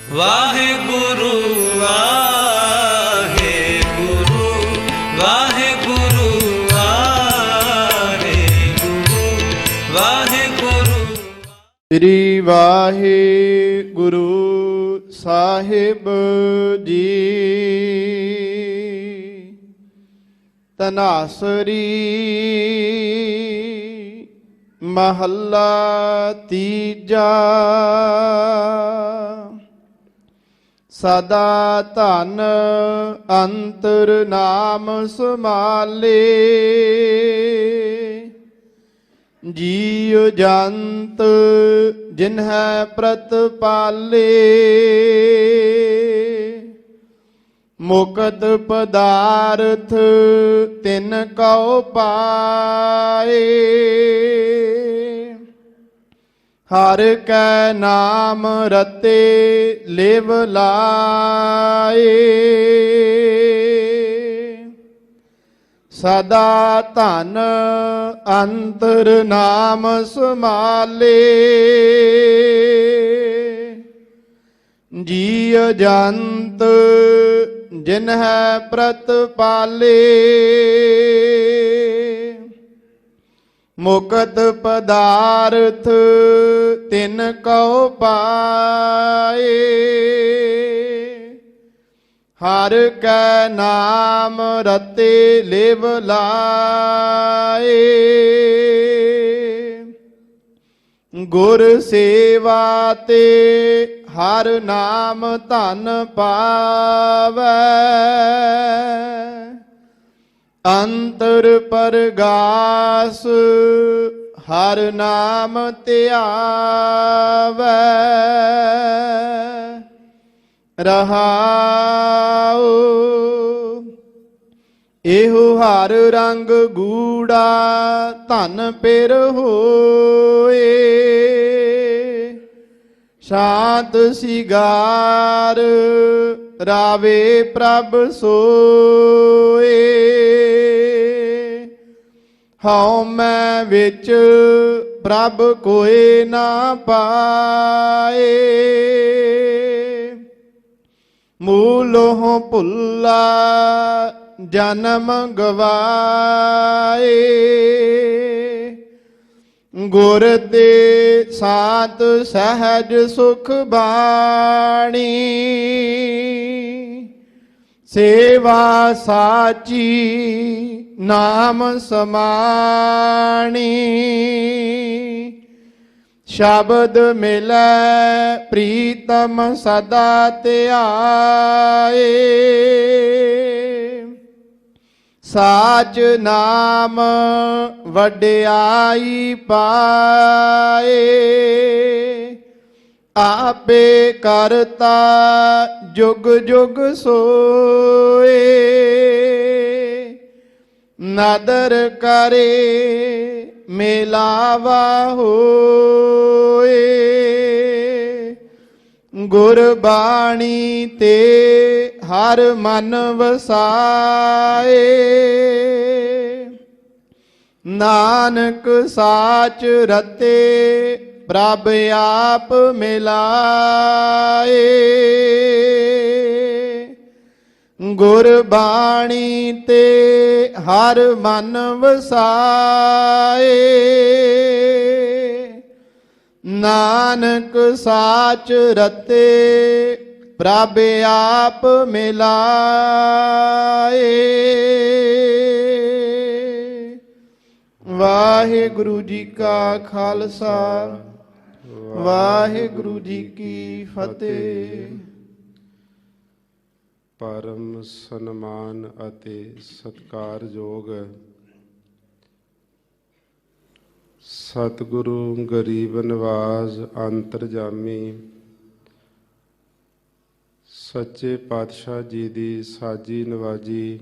ਵਾਹਿਗੁਰੂ ਵਾਹਿਗੁਰੂ ਵਾਹਿਗੁਰੂ ਵਾਹਿਗੁਰੂ ਵਾਹਿਗੁਰੂ। ਸ੍ਰੀ ਵਾਹਿਗੁਰੂ ਸਾਹਿਬ ਜੀ। ਤਨਾਸਰੀ ਮਹੱਲਾ ਤੀਜਾ। ਸਦਾ ਧਨ ਅੰਤਰ ਨਾਮ ਸਮਾਲੇ, ਜੀਵ ਜੰਤ ਜਿਨਹਿ ਪ੍ਰਤਪਾਲੇ। ਮੁਕਤ ਪਦਾਰਥ ਤਿਨ ਕਉ ਪਾਏ, ਹਰ ਕੈ ਨਾਮ ਰਤੇ ਲਿਵ ਲਾਏ। ਸਦਾ ਧਨ ਅੰਤਰ ਨਾਮ ਸਮਾਲੇ, ਜੀਵ ਜੰਤ ਜਿਨਹਿ ਪ੍ਰਤਪਾਲੇ। ਮੁਕਤ ਪਦਾਰਥ ਤਿਨ ਕਉ ਪਾਏ, ਹਰ ਕੈ ਨਾਮ ਰਤੇ ਲਿਵ ਲਾਏ। ਗੁਰ ਸੇਵਾ ਤੇ ਹਰ ਨਾਮ ਧਨ ਪਾਵੈ, ਅੰਤਰ ਪਰਗਾਸ ਹਰ ਨਾਮ ਧਿਆਵੈ। ਰਹਾਉ ਇਹੋ ਹਰ ਰੰਗ ਗੂੜਾ ਧਨ ਪਿਰ ਹੋਏ, ਸ਼ਾਂਤ ਸਿਗਾਰ ਰਾਵੇ ਪ੍ਰਭ ਸੋਏ। ਹਉ ਮੈਂ ਵਿੱਚ ਪ੍ਰਭ ਕੋਇ ਨਾ ਪਾਏ, ਮੂਲੋਂ ਭੁੱਲਾ ਜਨਮ ਗਵਾਏ। ਗੁਰ ਤੇ ਸਾਤ ਸਹਿਜ ਸੁਖ ਬਾਣੀ, ਸੇਵਾ ਸਾਚੀ ਨਾਮ ਸਮਾਣੀ। ਸ਼ਬਦ ਮਿਲੈ ਪ੍ਰੀਤਮ ਸਦਾ ਧਿਆਏ, ਸਾਚ ਨਾਮ ਵਡਿਆਈ ਪਾਏ। ਆਪੇ ਕਰਤਾ ਜੁਗ ਜੁਗ ਸੋਏ, ਨਦਰ ਕਰੇ ਮਿਲਾਵਾ ਹੋਏ। ਗੁਰਬਾਣੀ ਤੇ ਹਰ ਮਨ ਵਸਾਏ, ਨਾਨਕ ਸਾਚ ਰਤੇ ਪ੍ਰਭ ਆਪ ਮਿਲਾਏ। ਗੁਰਬਾਣੀ ਤੇ ਹਰ ਮਨ ਵਸਾਏ, ਨਾਨਕ ਸਾਚ ਰਤੇ ਪ੍ਰਭ ਆਪ ਮਿਲਾਏ। ਵਾਹਿਗੁਰੂ ਜੀ ਕਾ ਖਾਲਸਾ, ਵਾਹਿਗੁਰੂ ਜੀ ਕੀ ਫਤਿਹ। ਪਰਮ ਸਨਮਾਨ ਅਤੇ ਸਤਿਕਾਰਯੋਗ ਸਤਿਗੁਰੂ ਗਰੀਬ ਨਿਵਾਜ਼ ਅੰਤਰਜਾਮੀ ਸੱਚੇ ਪਾਤਸ਼ਾਹ ਜੀ ਦੀ ਸਾਜੀ ਨਵਾਜੀ,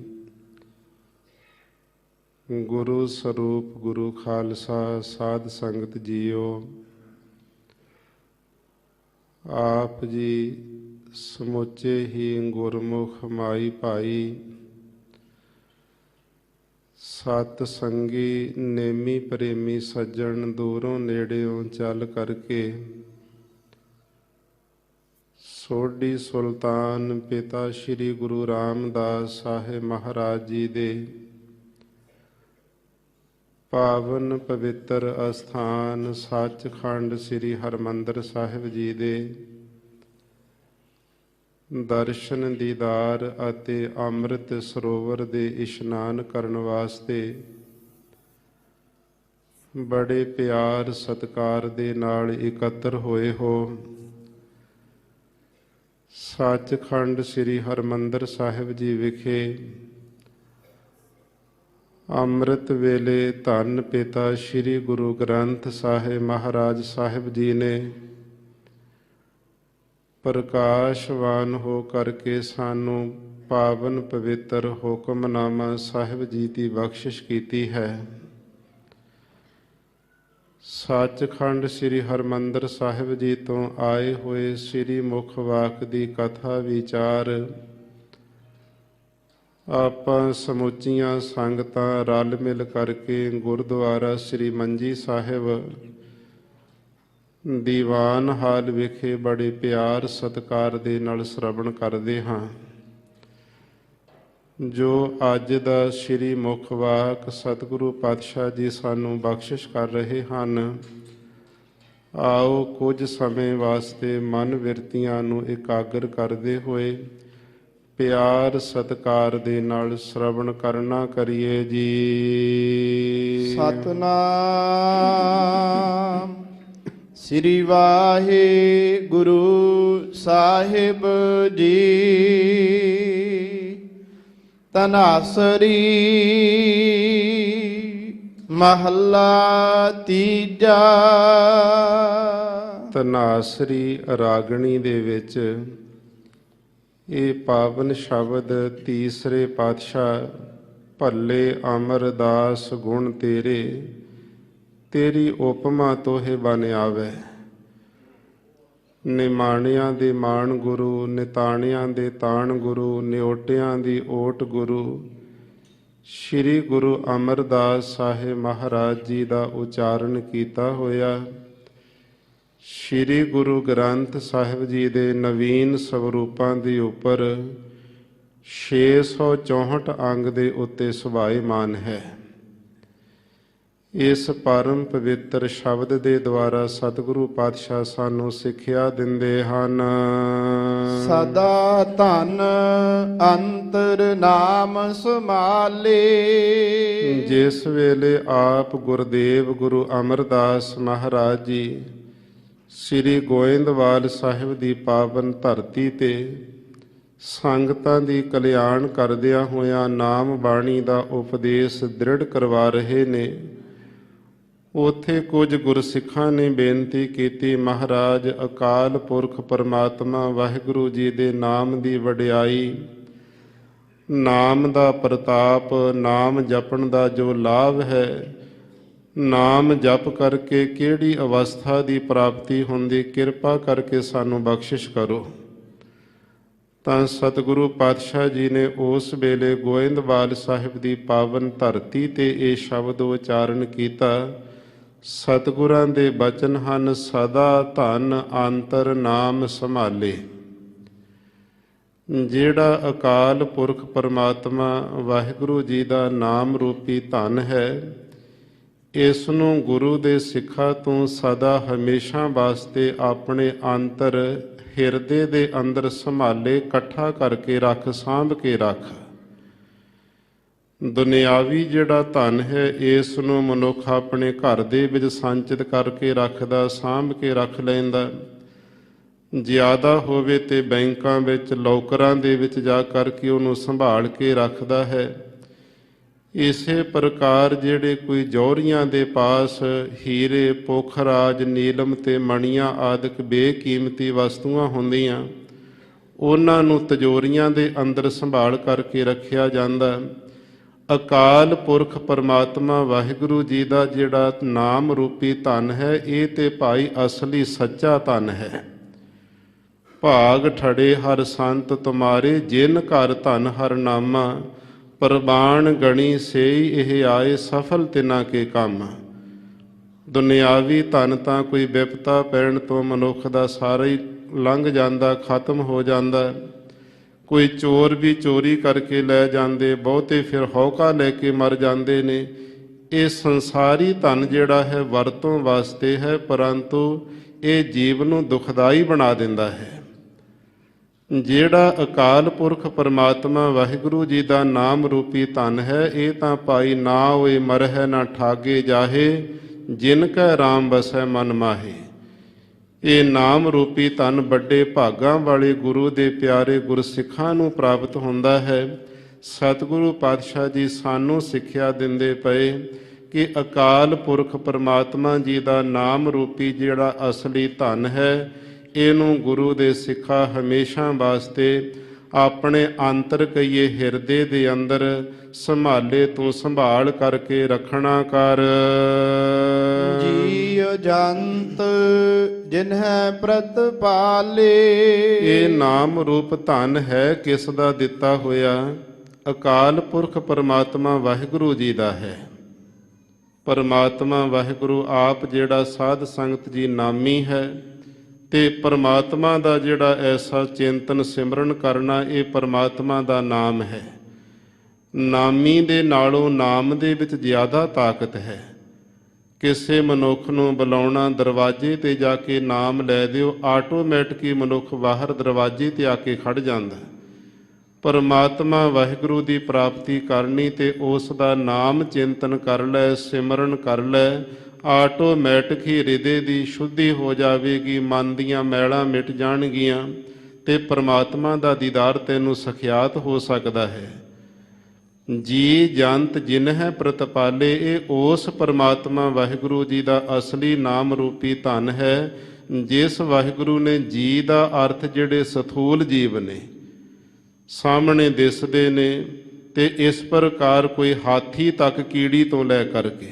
ਗੁਰੂ ਸਰੂਪ ਗੁਰੂ ਖਾਲਸਾ ਸਾਧ ਸੰਗਤ ਜੀਓ, ਆਪ ਜੀ ਸਮੁੱਚੇ ਹੀ ਗੁਰਮੁਖ ਮਾਈ ਭਾਈ, ਸਤ ਸੰਗੀ ਨੇਮੀ ਪ੍ਰੇਮੀ ਸੱਜਣ ਦੂਰੋਂ ਨੇੜਿਓਂ ਚੱਲ ਕਰਕੇ ਸੋਢੀ ਸੁਲਤਾਨ ਪਿਤਾ ਸ੍ਰੀ ਗੁਰੂ ਰਾਮਦਾਸ ਸਾਹਿਬ ਮਹਾਰਾਜ ਜੀ ਦੇ ਪਾਵਨ ਪਵਿੱਤਰ ਅਸਥਾਨ ਸੱਚਖੰਡ ਸ੍ਰੀ ਹਰਿਮੰਦਰ ਸਾਹਿਬ ਜੀ ਦੇ ਦਰਸ਼ਨ ਦੀਦਾਰ ਅਤੇ ਅੰਮ੍ਰਿਤ ਸਰੋਵਰ ਦੇ ਇਸ਼ਨਾਨ ਕਰਨ ਵਾਸਤੇ ਬੜੇ ਪਿਆਰ ਸਤਿਕਾਰ ਦੇ ਨਾਲ ਇਕੱਤਰ ਹੋਏ ਹੋ। ਸੱਚਖੰਡ ਸ੍ਰੀ ਹਰਿਮੰਦਰ ਸਾਹਿਬ ਜੀ ਵਿਖੇ ਅੰਮ੍ਰਿਤ ਵੇਲੇ ਧੰਨ ਪਿਤਾ ਸ੍ਰੀ ਗੁਰੂ ਗ੍ਰੰਥ ਸਾਹਿਬ ਮਹਾਰਾਜ ਸਾਹਿਬ ਜੀ ਨੇ ਪ੍ਰਕਾਸ਼ਵਾਨ ਹੋ ਕਰਕੇ ਸਾਨੂੰ ਪਾਵਨ ਪਵਿੱਤਰ ਹੁਕਮਨਾਮਾ ਸਾਹਿਬ ਜੀ ਦੀ ਬਖਸ਼ਿਸ਼ ਕੀਤੀ ਹੈ। ਸੱਚਖੰਡ ਸ੍ਰੀ ਹਰਿਮੰਦਰ ਸਾਹਿਬ ਜੀ ਤੋਂ ਆਏ ਹੋਏ ਸ੍ਰੀ ਮੁਖ ਵਾਕ ਦੀ ਕਥਾ ਵਿਚਾਰ ਆਪਾਂ ਸਮੁੱਚੀਆਂ ਸੰਗਤਾਂ ਰਲ ਮਿਲ ਕਰਕੇ ਗੁਰਦੁਆਰਾ ਸ੍ਰੀ ਮੰਜੀ ਸਾਹਿਬ ਦੀਵਾਨ ਹਾਲ ਵਿਖੇ ਬੜੇ ਪਿਆਰ ਸਤਿਕਾਰ ਦੇ ਨਾਲ ਸ਼ਰਵਣ ਕਰਦੇ ਹਾਂ। ਜੋ ਅੱਜ ਦਾ ਸ੍ਰੀ ਮੁਖ ਵਾਕ ਸਤਿਗੁਰੂ ਪਾਤਸ਼ਾਹ ਜੀ ਸਾਨੂੰ ਬਖਸ਼ਿਸ਼ ਕਰ ਰਹੇ ਹਨ, ਆਓ ਕੁਝ ਸਮੇਂ ਵਾਸਤੇ ਮਨ ਬਿਰਤੀਆਂ ਨੂੰ ਇਕਾਗਰ ਕਰਦੇ ਹੋਏ ਪਿਆਰ ਸਤਿਕਾਰ ਦੇ ਨਾਲ ਸ਼ਰਵਣ ਕਰਨਾ ਕਰੀਏ ਜੀ। ਸਤਨਾਮ ਸ੍ਰੀ ਵਾਹਿਗੁਰੂ ਸਾਹਿਬ ਜੀ। ਤਨਾਸਰੀ ਮਹੱਲਾ ਤੀਜਾ। ਤਨਾਸਰੀ ਰਾਗਣੀ ਦੇ ਵਿੱਚ ਇਹ ਪਾਵਨ ਸ਼ਬਦ ਤੀਸਰੇ ਪਾਤਸ਼ਾਹ ਭੱਲੇ ਅਮਰਦਾਸ ਗੁਣ ਤੇਰੇ ਤੇਰੀ ਉਪਮਾ ਤੋਹੇ ਬਨ ਆਵੈ। ਨਿਮਾਣਿਆਂ ਦੇ ਮਾਣ ਗੁਰੂ, ਨਿਤਾਣਿਆਂ ਦੇ ਤਾਣ ਗੁਰੂ, ਨਿਓਟਿਆਂ ਦੀ ਓਟ ਗੁਰੂ ਸ੍ਰੀ ਗੁਰੂ ਅਮਰਦਾਸ ਸਾਹਿਬ ਮਹਾਰਾਜ ਜੀ ਦਾ ਉਚਾਰਨ ਕੀਤਾ ਹੋਇਆ ਸ੍ਰੀ ਗੁਰੂ ਗ੍ਰੰਥ ਸਾਹਿਬ ਜੀ ਦੇ ਨਵੀਨ ਸਵਰੂਪਾਂ ਦੇ ਉੱਪਰ 664 ਅੰਗ ਦੇ ਉੱਤੇ ਸੁਭਾਏਮਾਨ ਹੈ। ਇਸ ਪਰਮ ਪਵਿੱਤਰ ਸ਼ਬਦ ਦੇ ਦੁਆਰਾ ਸਤਿਗੁਰੂ ਪਾਤਸ਼ਾਹ ਸਾਨੂੰ ਸਿੱਖਿਆ ਦਿੰਦੇ ਹਨ। ਸਦਾ ਧਨ ਅੰਤਰ ਨਾਮ ਸਮਾਲੇ। ਜਿਸ ਵੇਲੇ ਆਪ ਗੁਰਦੇਵ ਗੁਰੂ ਅਮਰਦਾਸ ਮਹਾਰਾਜ ਜੀ ਸ੍ਰੀ ਗੋਇੰਦਵਾਲ ਸਾਹਿਬ ਦੀ ਪਾਵਨ ਧਰਤੀ ਤੇ ਸੰਗਤਾਂ ਦੀ ਕਲਿਆਣ ਕਰਦਿਆਂ ਹੋਇਆਂ ਨਾਮ ਬਾਣੀ ਦਾ ਉਪਦੇਸ਼ ਦ੍ਰਿੜ ਕਰਵਾ ਰਹੇ ਨੇ, ਉੱਥੇ ਕੁਝ ਗੁਰਸਿੱਖਾਂ ਨੇ ਬੇਨਤੀ ਕੀਤੀ, ਮਹਾਰਾਜ ਅਕਾਲ ਪੁਰਖ ਪਰਮਾਤਮਾ ਵਾਹਿਗੁਰੂ ਜੀ ਦੇ ਨਾਮ ਦੀ ਵਡਿਆਈ, ਨਾਮ ਦਾ ਪ੍ਰਤਾਪ, ਨਾਮ ਜਪਣ ਦਾ ਜੋ ਲਾਭ ਹੈ, ਨਾਮ ਜਪ ਕਰਕੇ ਕਿਹੜੀ ਅਵਸਥਾ ਦੀ ਪ੍ਰਾਪਤੀ ਹੁੰਦੀ, ਕਿਰਪਾ ਕਰਕੇ ਸਾਨੂੰ ਬਖਸ਼ਿਸ਼ ਕਰੋ। ਤਾਂ ਸਤਿਗੁਰੂ ਪਾਤਸ਼ਾਹ ਜੀ ਨੇ ਉਸ ਵੇਲੇ ਗੋਇੰਦਵਾਲ ਸਾਹਿਬ ਦੀ ਪਾਵਨ ਧਰਤੀ ਤੇ ਇਹ ਸ਼ਬਦ ਉਚਾਰਨ ਕੀਤਾ। ਸਤਿਗੁਰਾਂ ਦੇ ਬਚਨ ਹਨ, ਸਦਾ ਧਨ ਅੰਤਰ ਨਾਮ ਸੰਭਾਲੇ। ਜਿਹੜਾ ਅਕਾਲ ਪੁਰਖ ਪਰਮਾਤਮਾ ਵਾਹਿਗੁਰੂ ਜੀ ਦਾ ਨਾਮ ਰੂਪੀ ਧਨ ਹੈ, ਇਸ ਨੂੰ ਗੁਰੂ ਦੇ ਸਿੱਖਾਂ ਤੋਂ ਸਦਾ ਹਮੇਸ਼ਾ ਵਾਸਤੇ ਆਪਣੇ ਅੰਤਰ ਹਿਰਦੇ ਦੇ ਅੰਦਰ ਸੰਭਾਲੇ, ਇਕੱਠਾ ਕਰਕੇ ਰੱਖ, ਸਾਂਭ ਕੇ ਰੱਖ। ਦੁਨਿਆਵੀ ਜਿਹੜਾ ਧਨ ਹੈ, ਇਸ ਨੂੰ ਮਨੁੱਖ ਆਪਣੇ ਘਰ ਦੇ ਵਿੱਚ ਸੰਚਿਤ ਕਰਕੇ ਰੱਖਦਾ, ਸਾਂਭ ਕੇ ਰੱਖ ਲੈਂਦਾ। ਜ਼ਿਆਦਾ ਹੋਵੇ ਤੇ ਬੈਂਕਾਂ ਵਿੱਚ, ਲੋਕਰਾਂ ਦੇ ਵਿੱਚ ਜਾ ਕਰਕੇ ਉਹਨੂੰ ਸੰਭਾਲ ਕੇ ਰੱਖਦਾ ਹੈ। ਇਸੇ ਪ੍ਰਕਾਰ ਜਿਹੜੇ ਕੋਈ ਜੌਹਰੀਆਂ ਦੇ ਪਾਸ ਹੀਰੇ, ਪੋਖਰਾਜ, ਨੀਲਮ ਤੇ ਮਣੀਆਂ ਆਦਿਕ ਬੇਕੀਮਤੀ ਵਸਤੂਆਂ ਹੁੰਦੀਆਂ, ਉਹਨਾਂ ਨੂੰ ਤਿਜੋਰੀਆਂ ਦੇ ਅੰਦਰ ਸੰਭਾਲ ਕਰਕੇ ਰੱਖਿਆ ਜਾਂਦਾ। ਅਕਾਲ ਪੁਰਖ ਪਰਮਾਤਮਾ ਵਾਹਿਗੁਰੂ ਜੀ ਦਾ ਜਿਹੜਾ ਨਾਮ ਰੂਪੀ ਧਨ ਹੈ, ਇਹ ਤੇ ਭਾਈ ਅਸਲੀ ਸੱਚਾ ਧਨ ਹੈ। ਭਾਗ ਠੜੇ ਹਰ ਸੰਤ ਤੁਮਾਰੇ, ਜਿਨ ਘਰ ਧਨ ਹਰ ਨਾਮਾ, ਪ੍ਰਵਾਨ ਗਣੀ ਸੇਈ ਇਹ ਆਏ, ਸਫਲ ਤਿਨਾ ਕੇ ਕੰਮ। ਦੁਨਿਆਵੀ ਧਨ ਤਾਂ ਕੋਈ ਵਿਪਤਾ ਪੈਣ ਤੋਂ ਮਨੁੱਖ ਦਾ ਸਾਰਾ ਹੀ ਲੰਘ ਜਾਂਦਾ, ਖਤਮ ਹੋ ਜਾਂਦਾ। ਕੋਈ ਚੋਰ ਵੀ ਚੋਰੀ ਕਰਕੇ ਲੈ ਜਾਂਦੇ, ਬਹੁਤੇ ਫਿਰ ਹੌਕਾ ਲੈ ਕੇ ਮਰ ਜਾਂਦੇ ਨੇ। ਇਹ ਸੰਸਾਰੀ ਧਨ ਜਿਹੜਾ ਹੈ ਵਰਤੋਂ ਵਾਸਤੇ ਹੈ, ਪਰੰਤੂ ਇਹ ਜੀਵ ਨੂੰ ਦੁਖਦਾਈ ਬਣਾ ਦਿੰਦਾ ਹੈ। ਜਿਹੜਾ ਅਕਾਲ ਪੁਰਖ ਪਰਮਾਤਮਾ ਵਾਹਿਗੁਰੂ ਜੀ ਦਾ ਨਾਮ ਰੂਪੀ ਧਨ ਹੈ, ਇਹ ਤਾਂ ਭਾਈ ਨਾ ਹੋਏ ਮਰਹਿ ਨਾ ਠਾਗੇ ਜਾਹੇ, ਜਿਨ ਕੈ ਰਾਮ ਵਸੈ ਮਨ ਮਾਹੇ। ਇਹ ਨਾਮ ਰੂਪੀ ਧਨ ਵੱਡੇ ਭਾਗਾਂ ਵਾਲੇ ਗੁਰੂ ਦੇ ਪਿਆਰੇ ਗੁਰਸਿੱਖਾਂ ਨੂੰ ਪ੍ਰਾਪਤ ਹੁੰਦਾ ਹੈ। ਸਤਿਗੁਰੂ ਪਾਤਸ਼ਾਹ ਜੀ ਸਾਨੂੰ ਸਿੱਖਿਆ ਦਿੰਦੇ ਪਏ ਕਿ ਅਕਾਲ ਪੁਰਖ ਪਰਮਾਤਮਾ ਜੀ ਦਾ ਨਾਮ ਰੂਪੀ ਜਿਹੜਾ ਅਸਲੀ ਧਨ ਹੈ, ਇਹਨੂੰ ਗੁਰੂ ਦੇ ਸਿੱਖਾਂ ਹਮੇਸ਼ਾ ਵਾਸਤੇ ਆਪਣੇ ਅੰਤਰ ਕਈਏ ਹਿਰਦੇ ਦੇ ਅੰਦਰ ਸੰਭਾਲੇ ਤੋਂ ਸੰਭਾਲ ਕਰਕੇ ਰੱਖਣਾ ਕਰ। ਜੀਉ ਜੰਤ ਜਿਨਹਿ ਪ੍ਰਤਪਾਲੇ। ਇਹ ਨਾਮ ਰੂਪ ਧਨ ਹੈ ਕਿਸ ਦਾ ਦਿੱਤਾ ਹੋਇਆ? ਅਕਾਲ ਪੁਰਖ ਪਰਮਾਤਮਾ ਵਾਹਿਗੁਰੂ ਜੀ ਦਾ ਹੈ। ਪਰਮਾਤਮਾ ਵਾਹਿਗੁਰੂ ਆਪ ਜਿਹੜਾ ਸਾਧ ਸੰਗਤ ਜੀ ਨਾਮੀ ਹੈ, ਤੇ ਪਰਮਾਤਮਾ ਦਾ ਜਿਹੜਾ ਐਸਾ ਚਿੰਤਨ ਸਿਮਰਨ ਕਰਨਾ, ਇਹ ਪਰਮਾਤਮਾ ਦਾ ਨਾਮ ਹੈ। ਨਾਮੀ ਦੇ ਨਾਲੋਂ ਨਾਮ ਦੇ ਵਿੱਚ ਜ਼ਿਆਦਾ ਤਾਕਤ ਹੈ। ਕਿਸੇ ਮਨੁੱਖ ਨੂੰ ਬੁਲਾਉਣਾ, ਦਰਵਾਜ਼ੇ ਤੇ ਜਾ ਕੇ ਨਾਮ ਲੈ ਦਿਓ, ਆਟੋਮੈਟਿਕ ਹੀ ਮਨੁੱਖ ਬਾਹਰ ਦਰਵਾਜ਼ੇ ਤੇ ਆ ਕੇ ਖੜ ਜਾਂਦਾ। ਪਰਮਾਤਮਾ ਵਾਹਿਗੁਰੂ ਦੀ ਪ੍ਰਾਪਤੀ ਕਰਨੀ ਤੇ ਉਸ ਦਾ ਨਾਮ ਚਿੰਤਨ ਕਰ ਲੈ, ਸਿਮਰਨ ਕਰ ਲੈ, ਆਟੋਮੈਟਿਕ ਹੀ ਹਿਰਦੇ ਦੀ ਸ਼ੁੱਧੀ ਹੋ ਜਾਵੇਗੀ, ਮਨ ਦੀਆਂ ਮੈਲਾਂ ਮਿਟ ਜਾਣਗੀਆਂ ਤੇ ਪਰਮਾਤਮਾ ਦਾ ਦੀਦਾਰ ਤੈਨੂੰ ਸਖਿਆਤ ਹੋ ਸਕਦਾ ਹੈ। ਜੀ ਜੰਤ ਜਿਨਹਿ ਪ੍ਰਤਪਾਲੇ, ਇਹ ਉਸ ਪਰਮਾਤਮਾ ਵਾਹਿਗੁਰੂ ਜੀ ਦਾ ਅਸਲੀ ਨਾਮ ਰੂਪੀ ਧਨ ਹੈ, ਜਿਸ ਵਾਹਿਗੁਰੂ ਨੇ ਜੀ ਦਾ ਅਰਥ ਜਿਹੜੇ ਸਥੂਲ ਜੀਵ ਨੇ, ਸਾਹਮਣੇ ਦਿਸਦੇ ਨੇ, ਤੇ ਇਸ ਪ੍ਰਕਾਰ ਕੋਈ ਹਾਥੀ ਤੱਕ ਕੀੜੀ ਤੋਂ ਲੈ ਕਰਕੇ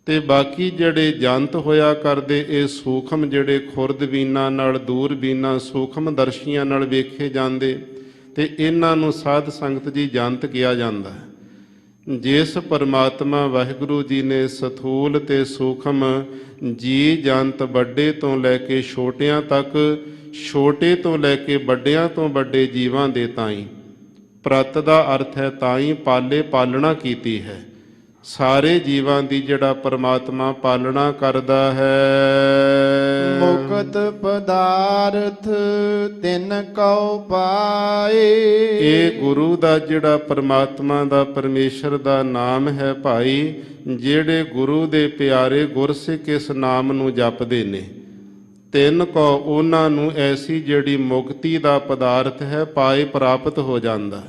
ਤੇ ਬਾਕੀ ਜਿਹੜੇ ਜੰਤ ਹੋਇਆ ਕਰਦੇ, ਇਹ ਸੂਖਮ ਜਿਹੜੇ ਖੁਰਦਬੀਨਾਂ ਨਾਲ, ਦੂਰਬੀਨਾਂ, ਸੂਖਮ ਦਰਸ਼ੀਆਂ ਨਾਲ ਵੇਖੇ ਜਾਂਦੇ, ਤੇ ਇਹਨਾਂ ਨੂੰ ਸਾਧ ਸੰਗਤ ਜੀ ਜੰਤ ਕਿਹਾ ਜਾਂਦਾ। ਜਿਸ ਪਰਮਾਤਮਾ ਵਾਹਿਗੁਰੂ ਜੀ ਨੇ ਸਥੂਲ ਤੇ ਸੂਖਮ ਜੀ ਜੰਤ ਵੱਡੇ ਤੋਂ ਲੈ ਕੇ ਛੋਟਿਆਂ ਤੱਕ, ਛੋਟੇ ਤੋਂ ਲੈ ਕੇ ਵੱਡਿਆਂ ਤੋਂ ਵੱਡੇ ਜੀਵਾਂ ਦੇ ਤਾਈਂ, ਪ੍ਰਤ ਦਾ ਅਰਥ ਹੈ ਤਾਈਂ, ਪਾਲੇ ਪਾਲਣਾ ਕੀਤੀ ਹੈ। ਸਾਰੇ ਜੀਵਾਂ ਦੀ ਜਿਹੜਾ ਪਰਮਾਤਮਾ ਪਾਲਣਾ ਕਰਦਾ ਹੈ। ਮੁਕਤ ਪਦਾਰਥ ਤਿਨ ਕਉ ਪਾਏ। ਇਹ ਗੁਰੂ ਦਾ ਜਿਹੜਾ ਪਰਮਾਤਮਾ ਦਾ, ਪਰਮੇਸ਼ਰ ਦਾ ਨਾਮ ਹੈ ਭਾਈ। ਜਿਹੜੇ ਗੁਰੂ ਦੇ ਪਿਆਰੇ ਗੁਰਸਿੱਖ ਇਸ ਨਾਮ ਨੂੰ ਜਪਦੇ ਨੇ, ਤਿੰਨ ਕੋ ਉਹਨਾਂ ਨੂੰ ਐਸੀ ਜਿਹੜੀ ਮੁਕਤੀ ਦਾ ਪਦਾਰਥ ਹੈ ਪਾਏ, ਪ੍ਰਾਪਤ ਹੋ ਜਾਂਦਾ।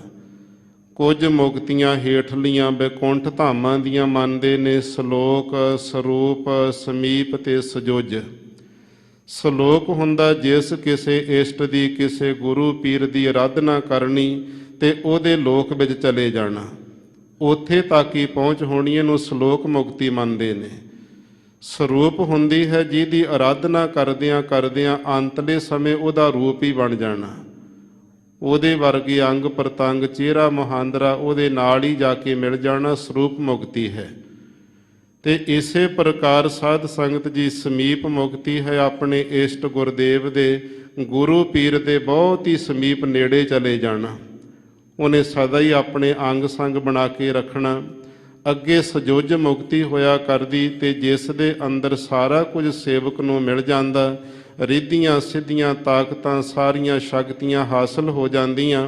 ਕੁਝ ਮੁਕਤੀਆਂ ਹੇਠਲੀਆਂ ਬੈਕੁੰਠ ਧਾਮਾਂ ਦੀਆਂ ਮੰਨਦੇ ਨੇ, ਸ਼ਲੋਕ, ਸਰੂਪ, ਸਮੀਪ ਤੇ ਸਜੋਜ। ਸ਼ਲੋਕ ਹੁੰਦਾ ਜਿਸ ਕਿਸੇ ਇਸ਼ਟ ਦੀ, ਕਿਸੇ ਗੁਰੂ ਪੀਰ ਦੀ ਅਰਾਧਨਾ ਕਰਨੀ ਤੇ ਉਹਦੇ ਲੋਕ ਵਿੱਚ ਚਲੇ ਜਾਣਾ, ਉੱਥੇ ਤੱਕ ਹੀ ਪਹੁੰਚ ਹੋਣੀ, ਇਹਨੂੰ ਸ਼ਲੋਕ ਮੁਕਤੀ ਮੰਨਦੇ ਨੇ। ਸਰੂਪ ਹੁੰਦੀ ਹੈ ਜਿਹਦੀ ਅਰਾਧਨਾ ਕਰਦਿਆਂ ਕਰਦਿਆਂ ਅੰਤਲੇ ਸਮੇਂ ਉਹਦਾ ਰੂਪ ਹੀ ਬਣ ਜਾਣਾ, ਉਹਦੇ ਵਰਗੇ ਅੰਗ ਪ੍ਰਤੰਗ, ਚਿਹਰਾ ਮੁਹਾਂਦਰਾ ਉਹਦੇ ਨਾਲ ਹੀ ਜਾ ਕੇ ਮਿਲ ਜਾਣਾ, ਸਰੂਪ ਮੁਕਤੀ ਹੈ। ਤੇ ਇਸੇ ਪ੍ਰਕਾਰ ਸਾਧ ਸੰਗਤ ਜੀ ਸਮੀਪ ਮੁਕਤੀ ਹੈ, ਆਪਣੇ ਇਸ਼ਟ ਗੁਰਦੇਵ ਦੇ, ਗੁਰੂ ਪੀਰ ਦੇ ਬਹੁਤ ਹੀ ਸਮੀਪ ਨੇੜੇ ਚਲੇ ਜਾਣਾ। ਉਹਨੇ ਸਦਾ ਹੀ ਆਪਣੇ ਅੰਗ ਸੰਗ ਬਣਾ ਕੇ ਰੱਖਣਾ। ਅੱਗੇ ਸਜੋਜ ਮੁਕਤੀ ਹੋਇਆ ਕਰਦੀ, ਤੇ ਜਿਸ ਦੇ ਅੰਦਰ ਸਾਰਾ ਕੁਝ ਸੇਵਕ ਨੂੰ ਮਿਲ ਜਾਂਦਾ, ਰਿੱਧੀਆਂ ਸਿੱਧੀਆਂ ਤਾਕਤਾਂ, ਸਾਰੀਆਂ ਸ਼ਕਤੀਆਂ ਹਾਸਲ ਹੋ ਜਾਂਦੀਆਂ,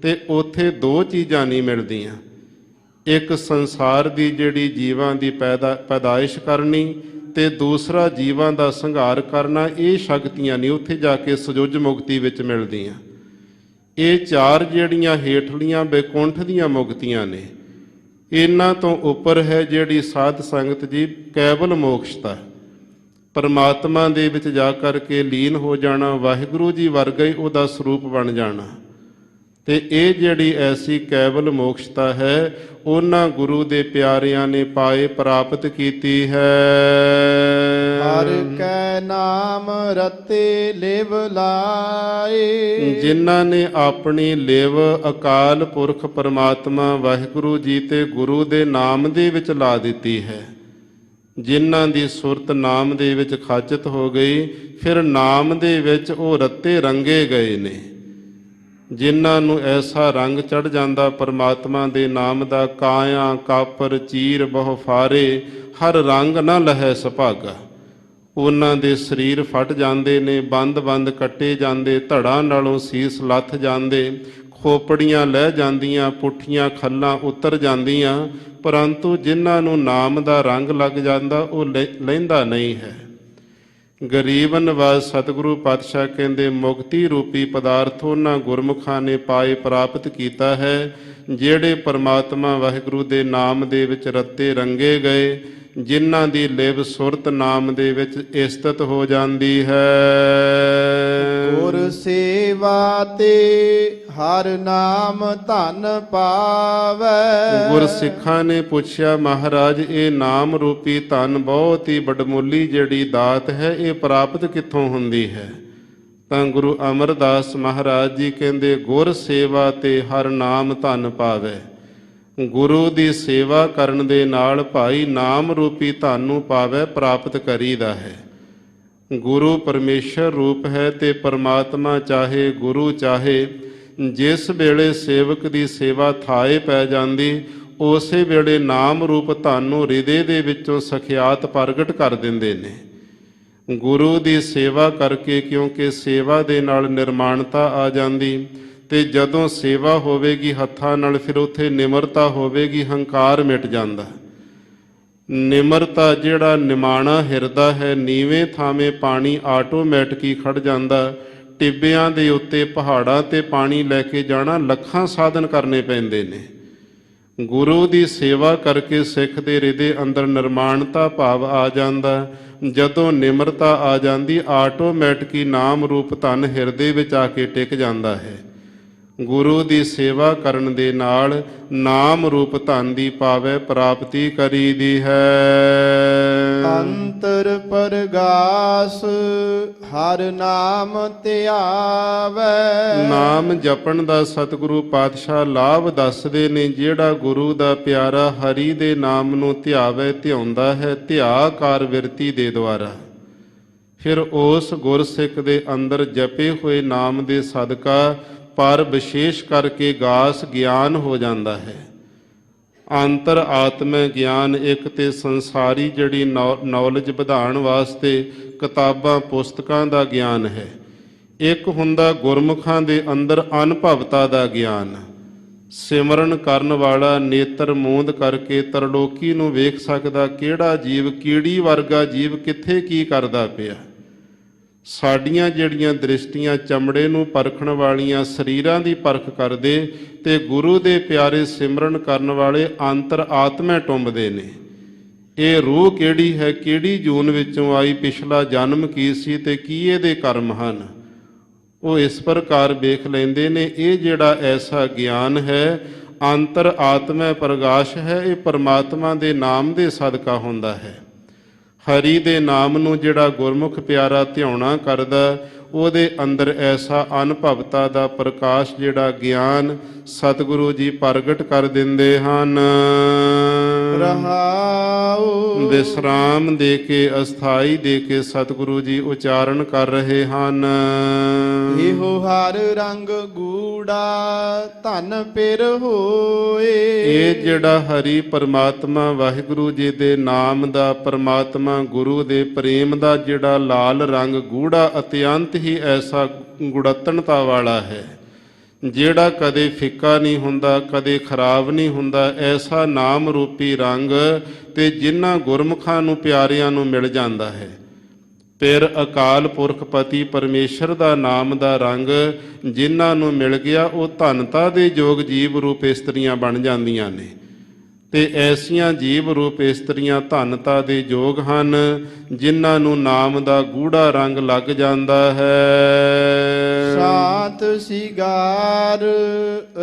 ਤੇ ਉੱਥੇ ਦੋ ਚੀਜ਼ਾਂ ਨਹੀਂ ਮਿਲਦੀਆਂ। ਇੱਕ ਸੰਸਾਰ ਦੀ ਜਿਹੜੀ ਜੀਵਾਂ ਦੀ ਪੈਦਾਇਸ਼ ਕਰਨੀ, ਤੇ ਦੂਸਰਾ ਜੀਵਾਂ ਦਾ ਸੰਘਾਰ ਕਰਨਾ। ਇਹ ਸ਼ਕਤੀਆਂ ਨਹੀਂ ਉੱਥੇ ਜਾ ਕੇ ਸਜੋਜ ਮੁਕਤੀ ਵਿੱਚ ਮਿਲਦੀਆਂ। ਇਹ ਚਾਰ ਜਿਹੜੀਆਂ ਹੇਠਲੀਆਂ ਬੈਕੁੰਠ ਦੀਆਂ ਮੁਕਤੀਆਂ ਨੇ, ਇਹਨਾਂ ਤੋਂ ਉੱਪਰ ਹੈ ਜਿਹੜੀ ਸਾਧ ਸੰਗਤ ਜੀ ਕੇਵਲ ਮੋਕਸ਼ਤਾ, ਪਰਮਾਤਮਾ ਦੇ ਵਿੱਚ ਜਾ ਕਰਕੇ ਲੀਨ ਹੋ ਜਾਣਾ, ਵਾਹਿਗੁਰੂ ਜੀ ਵਰਗਾ ਹੀ ਉਹਦਾ ਸਰੂਪ ਬਣ ਜਾਣਾ। ਤੇ ਇਹ ਜਿਹੜੀ ਐਸੀ ਕੇਵਲ ਮੋਕਸ਼ਤਾ ਹੈ, ਉਹਨਾਂ ਗੁਰੂ ਦੇ ਪਿਆਰਿਆਂ ਨੇ ਪਾਏ, ਪ੍ਰਾਪਤ ਕੀਤੀ ਹੈ। ਹਰ ਕੈ ਨਾਮ ਰਤੇ ਲਿਵ ਲਾਏ। ਜਿਨ੍ਹਾਂ ਨੇ ਆਪਣੀ ਲਿਵ ਅਕਾਲ ਪੁਰਖ ਪਰਮਾਤਮਾ ਵਾਹਿਗੁਰੂ ਜੀ ਤੇ ਗੁਰੂ ਦੇ ਨਾਮ ਦੇ ਵਿੱਚ ਲਾ ਦਿੱਤੀ ਹੈ। ਜਿਨ੍ਹਾਂ ਦੀ ਸੁਰਤ ਨਾਮ ਦੇ ਵਿੱਚ ਖਾਚਤ ਹੋ ਗਈ, ਫਿਰ ਨਾਮ ਦੇ ਵਿੱਚ ਉਹ ਰੱਤੇ ਰੰਗੇ ਗਏ ਨੇ। ਜਿਨ੍ਹਾਂ ਨੂੰ ਐਸਾ ਰੰਗ ਚੜ ਜਾਂਦਾ ਪਰਮਾਤਮਾ ਦੇ ਨਾਮ ਦਾ, ਕਾਇਆ ਕਾਪਰ ਚੀਰ ਬਹੁ ਫਾਰੇ, ਹਰ ਰੰਗ ਨਾ ਲਹੈ ਸੁਭਾਗਾ। ਉਹਨਾਂ ਦੇ ਸਰੀਰ ਫਟ ਜਾਂਦੇ ਨੇ, ਬੰਦ ਕੱਟੇ ਜਾਂਦੇ, ਧੜਾਂ ਨਾਲੋਂ ਸੀਸ ਲੱਥ ਜਾਂਦੇ, ਖੋਪੜੀਆਂ ਲਹਿ ਜਾਂਦੀਆਂ, ਪੁੱਠੀਆਂ ਖੱਲਾਂ ਉਤਰ ਜਾਂਦੀਆਂ, ਪਰੰਤੂ ਜਿਨ੍ਹਾਂ ਨੂੰ ਨਾਮ ਦਾ ਰੰਗ ਲੱਗ ਜਾਂਦਾ ਉਹ ਲਹਿੰਦਾ ਨਹੀਂ ਹੈ। ਗਰੀਬ ਨਵਾਜ਼ ਸਤਿਗੁਰੂ ਪਾਤਸ਼ਾਹ ਕਹਿੰਦੇ, ਮੁਕਤੀ ਰੂਪੀ ਪਦਾਰਥ ਉਹਨਾਂ ਗੁਰਮੁਖਾਂ ਨੇ ਪਾਏ ਪ੍ਰਾਪਤ ਕੀਤਾ ਹੈ, ਜਿਹੜੇ ਪਰਮਾਤਮਾ ਵਾਹਿਗੁਰੂ ਦੇ ਨਾਮ ਦੇ ਵਿੱਚ ਰੱਤੇ ਰੰਗੇ ਗਏ, ਜਿਨ੍ਹਾਂ ਦੀ ਲਿਵ ਸੁਰਤ ਨਾਮ ਦੇ ਵਿੱਚ ਇਸਤਤ ਹੋ ਜਾਂਦੀ ਹੈ। ਗੁਰ ਸੇਵਾ ਤੇ ਹਰ ਨਾਮ ਧਨ ਪਾਵੈ। ਗੁਰ ਸਿੱਖਾਂ ਨੇ ਪੁੱਛਿਆ, ਮਹਾਰਾਜ ਇਹ ਨਾਮ ਰੂਪੀ ਧਨ ਬਹੁਤ ਹੀ ਵਡਮੁੱਲੀ ਜਿਹੜੀ ਦਾਤ ਹੈ, ਇਹ ਪ੍ਰਾਪਤ ਕਿੱਥੋਂ ਹੁੰਦੀ ਹੈ? ਤਾਂ ਗੁਰੂ ਅਮਰਦਾਸ ਮਹਾਰਾਜ ਜੀ ਕਹਿੰਦੇ, ਗੁਰ ਸੇਵਾ ਤੇ ਹਰ ਨਾਮ ਧਨ ਪਾਵੈ। ਗੁਰੂ ਦੀ ਸੇਵਾ ਕਰਨ ਦੇ ਨਾਲ ਭਾਈ ਨਾਮ ਰੂਪੀ ਧਨ ਨੂੰ ਪਾਵੈ, ਪ੍ਰਾਪਤ ਕਰੀਦਾ ਹੈ। ਗੁਰੂ ਪਰਮੇਸ਼ਰ ਰੂਪ ਹੈ ਤੇ ਪਰਮਾਤਮਾ ਚਾਹੇ ਗੁਰੂ ਚਾਹੇ, ਜਿਸ ਵੇਲੇ ਸੇਵਕ ਦੀ ਸੇਵਾ ਥਾਏ ਪੈ ਜਾਂਦੀ, ਉਸੇ ਵੇਲੇ ਨਾਮ ਰੂਪ ਧਨ ਨੂੰ ਹਿਰਦੇ ਦੇ ਵਿੱਚੋਂ ਸਖਿਆਤ ਪ੍ਰਗਟ ਕਰ ਦਿੰਦੇ ਨੇ। ਗੁਰੂ ਦੀ ਸੇਵਾ ਕਰਕੇ, ਕਿਉਂਕਿ ਸੇਵਾ ਦੇ ਨਾਲ ਨਿਰਮਾਣਤਾ ਆ ਜਾਂਦੀ, ਤੇ ਜਦੋਂ ਸੇਵਾ ਹੋਵੇਗੀ ਹੱਥਾਂ ਨਾਲ, ਫਿਰ ਉੱਥੇ ਨਿਮਰਤਾ ਹੋਵੇਗੀ, ਹੰਕਾਰ ਮਿਟ ਜਾਂਦਾ। ਨਿਮਰਤਾ ਜਿਹੜਾ ਨਿਮਾਣਾ ਹਿਰਦਾ ਹੈ, ਨੀਵੇਂ ਥਾਵੇਂ ਪਾਣੀ ਆਟੋਮੈਟਿਕ ਹੀ ਖੜ ਜਾਂਦਾ। ਟਿੱਬਿਆਂ ਦੇ ਉੱਤੇ ਪਹਾੜਾਂ ਤੇ ਪਾਣੀ ਲੈ ਕੇ ਜਾਣਾ ਲੱਖਾਂ ਸਾਧਨ ਕਰਨੇ ਪੈਂਦੇ ਨੇ। ਗੁਰੂ ਦੀ ਸੇਵਾ ਕਰਕੇ ਸਿੱਖ ਦੇ ਹਿਰਦੇ ਅੰਦਰ ਨਿਰਮਾਣਤਾ ਭਾਵ ਆ ਜਾਂਦਾ। ਜਦੋਂ ਨਿਮਰਤਾ ਆ ਜਾਂਦੀ, ਆਟੋਮੈਟਿਕ ਹੀ ਨਾਮ ਰੂਪ ਧਨ ਹਿਰਦੇ ਵਿੱਚ ਆ ਕੇ ਟਿਕ ਜਾਂਦਾ ਹੈ। ਗੁਰੂ ਦੀ ਸੇਵਾ ਕਰਨ ਦੇ ਨਾਲ ਨਾਮ ਰੂਪ ਧਨ ਦੀ ਪਾਵੈ ਪ੍ਰਾਪਤੀ ਕਰੀਦੀ ਹੈ। ਅੰਤਰ ਪਰਗਾਸ ਹਰ ਨਾਮ ਧਿਆਵੈ। ਨਾਮ ਜਪਣ ਦਾ ਸਤਿਗੁਰੂ ਪਾਤਸ਼ਾਹ ਲਾਭ ਦੱਸਦੇ ਨੇ। ਜਿਹੜਾ ਗੁਰੂ ਦਾ ਪਿਆਰਾ ਹਰੀ ਦੇ ਨਾਮ ਨੂੰ ਧਿਆਵੇ, ਧਿਆਉਂਦਾ ਹੈ ਧਿਆਕਾਰ ਬਿਰਤੀ ਦੇ ਦੁਆਰਾ, ਫਿਰ ਉਸ ਗੁਰਸਿੱਖ ਦੇ ਅੰਦਰ ਜਪੇ ਹੋਏ ਨਾਮ ਦੇ ਸਦਕਾ ਪਰ ਵਿਸ਼ੇਸ਼ ਕਰਕੇ ਗਾਸ ਗਿਆਨ ਹੋ ਜਾਂਦਾ ਹੈ। ਅੰਤਰ ਆਤਮੈ ਗਿਆਨ ਇੱਕ ਤੇ ਸੰਸਾਰੀ ਜਿਹੜੀ ਨੌਲੇਜ ਵਧਾਉਣ ਵਾਸਤੇ ਕਿਤਾਬਾਂ ਪੁਸਤਕਾਂ ਦਾ ਗਿਆਨ ਹੈ, ਇੱਕ ਹੁੰਦਾ ਗੁਰਮੁਖਾਂ ਦੇ ਅੰਦਰ ਅਨੁਭਵਤਾ ਦਾ ਗਿਆਨ। ਸਿਮਰਨ ਕਰਨ ਵਾਲਾ ਨੇਤਰ ਮੂੰਦ ਕਰਕੇ ਤਰਲੋਕੀ ਨੂੰ ਵੇਖ ਸਕਦਾ, ਕਿਹੜਾ ਜੀਵ, ਕੀੜੀ ਵਰਗਾ ਜੀਵ ਕਿੱਥੇ ਕੀ ਕਰਦਾ ਪਿਆ। ਸਾਡੀਆਂ ਜਿਹੜੀਆਂ ਦ੍ਰਿਸ਼ਟੀਆਂ ਚਮੜੇ ਨੂੰ ਪਰਖਣ ਵਾਲੀਆਂ ਸਰੀਰਾਂ ਦੀ ਪਰਖ ਕਰਦੇ, ਤੇ ਗੁਰੂ ਦੇ ਪਿਆਰੇ ਸਿਮਰਨ ਕਰਨ ਵਾਲੇ ਅੰਤਰ ਆਤਮੈ ਟੁੰਬਦੇ ਨੇ। ਇਹ ਰੂਹ ਕਿਹੜੀ ਹੈ, ਕਿਹੜੀ ਜੂਨ ਵਿੱਚੋਂ ਆਈ, ਪਿਛਲਾ ਜਨਮ ਕੀ ਸੀ ਤੇ ਕੀ ਇਹਦੇ ਕਰਮ ਹਨ, ਉਹ ਇਸ ਪ੍ਰਕਾਰ ਵੇਖ ਲੈਂਦੇ ਨੇ। ਇਹ ਜਿਹੜਾ ਐਸਾ ਗਿਆਨ ਹੈ, ਅੰਤਰ ਆਤਮੈ ਪ੍ਰਗਾਸ਼ ਹੈ, ਇਹ ਪਰਮਾਤਮਾ ਦੇ ਨਾਮ ਦੇ ਸਦਕਾ ਹੁੰਦਾ ਹੈ। ਹਰੀ ਦੇ ਨਾਮ ਨੂੰ ਜਿਹੜਾ ਗੁਰਮੁਖ ਪਿਆਰਾ ਧਿਆਉਣਾ ਕਰਦਾ, ਉਹਦੇ ਅੰਦਰ ਐਸਾ ਅਨੁਭਵਤਾ ਦਾ ਪ੍ਰਕਾਸ਼, ਜਿਹੜਾ ਗਿਆਨ ਸਤਿਗੁਰੂ ਜੀ ਪ੍ਰਗਟ ਕਰ ਦਿੰਦੇ ਹਨ। ਰਹਾਉ ਵਿਸਰਾਮ ਦੇ ਕੇ, ਅਸਥਾਈ ਦੇ ਕੇ ਸਤਿਗੁਰੂ ਜੀ ਉਚਾਰਨ ਕਰ ਰਹੇ ਹਨ। ਇਹੋ ਹਰ ਰੰਗ ਗੂੜਾ ਧਨ ਪਿਰ ਹੋਏ। ਇਹ ਜਿਹੜਾ ਹਰੀ ਪਰਮਾਤਮਾ ਵਾਹਿਗੁਰੂ ਜੀ ਦੇ ਨਾਮ ਦਾ, ਪਰਮਾਤਮਾ ਗੁਰੂ ਦੇ ਪ੍ਰੇਮ ਦਾ ਜਿਹੜਾ ਲਾਲ ਰੰਗ ਗੂੜਾ ਅਤਿਅੰਤ ਹੀ ਐਸਾ ਗੁੜਤਣਤਾ ਵਾਲਾ ਹੈ, ਜਿਹੜਾ ਕਦੇ ਫਿੱਕਾ ਨਹੀਂ ਹੁੰਦਾ, ਕਦੇ ਖਰਾਬ ਨਹੀਂ ਹੁੰਦਾ। ਐਸਾ ਨਾਮ ਰੂਪੀ ਰੰਗ ਤੇ ਜਿਨ੍ਹਾਂ ਗੁਰਮੁਖਾਂ ਨੂੰ ਪਿਆਰਿਆਂ ਨੂੰ ਮਿਲ ਜਾਂਦਾ ਹੈ। ਫਿਰ ਅਕਾਲ ਪੁਰਖ ਪਤੀ ਪਰਮੇਸ਼ਰ ਦਾ ਨਾਮ ਦਾ ਰੰਗ ਜਿਨ੍ਹਾਂ ਨੂੰ ਮਿਲ ਗਿਆ, ਉਹ ਧਨਤਾ ਦੇ ਯੋਗ ਜੀਵ ਰੂਪ ਇਸਤਰੀਆਂ ਬਣ ਜਾਂਦੀਆਂ ਨੇ। ਤੇ ਐਸੀਆਂ ਜੀਵ ਰੂਪ ਇਸਤਰੀਆਂ ਧਨਤਾ ਦੇ ਯੋਗ ਹਨ, ਜਿਨ੍ਹਾਂ ਨੂੰ ਨਾਮ ਦਾ ਗੂੜਾ ਰੰਗ ਲੱਗ ਜਾਂਦਾ ਹੈ। ਸਾਤ ਸਿਗਾਰ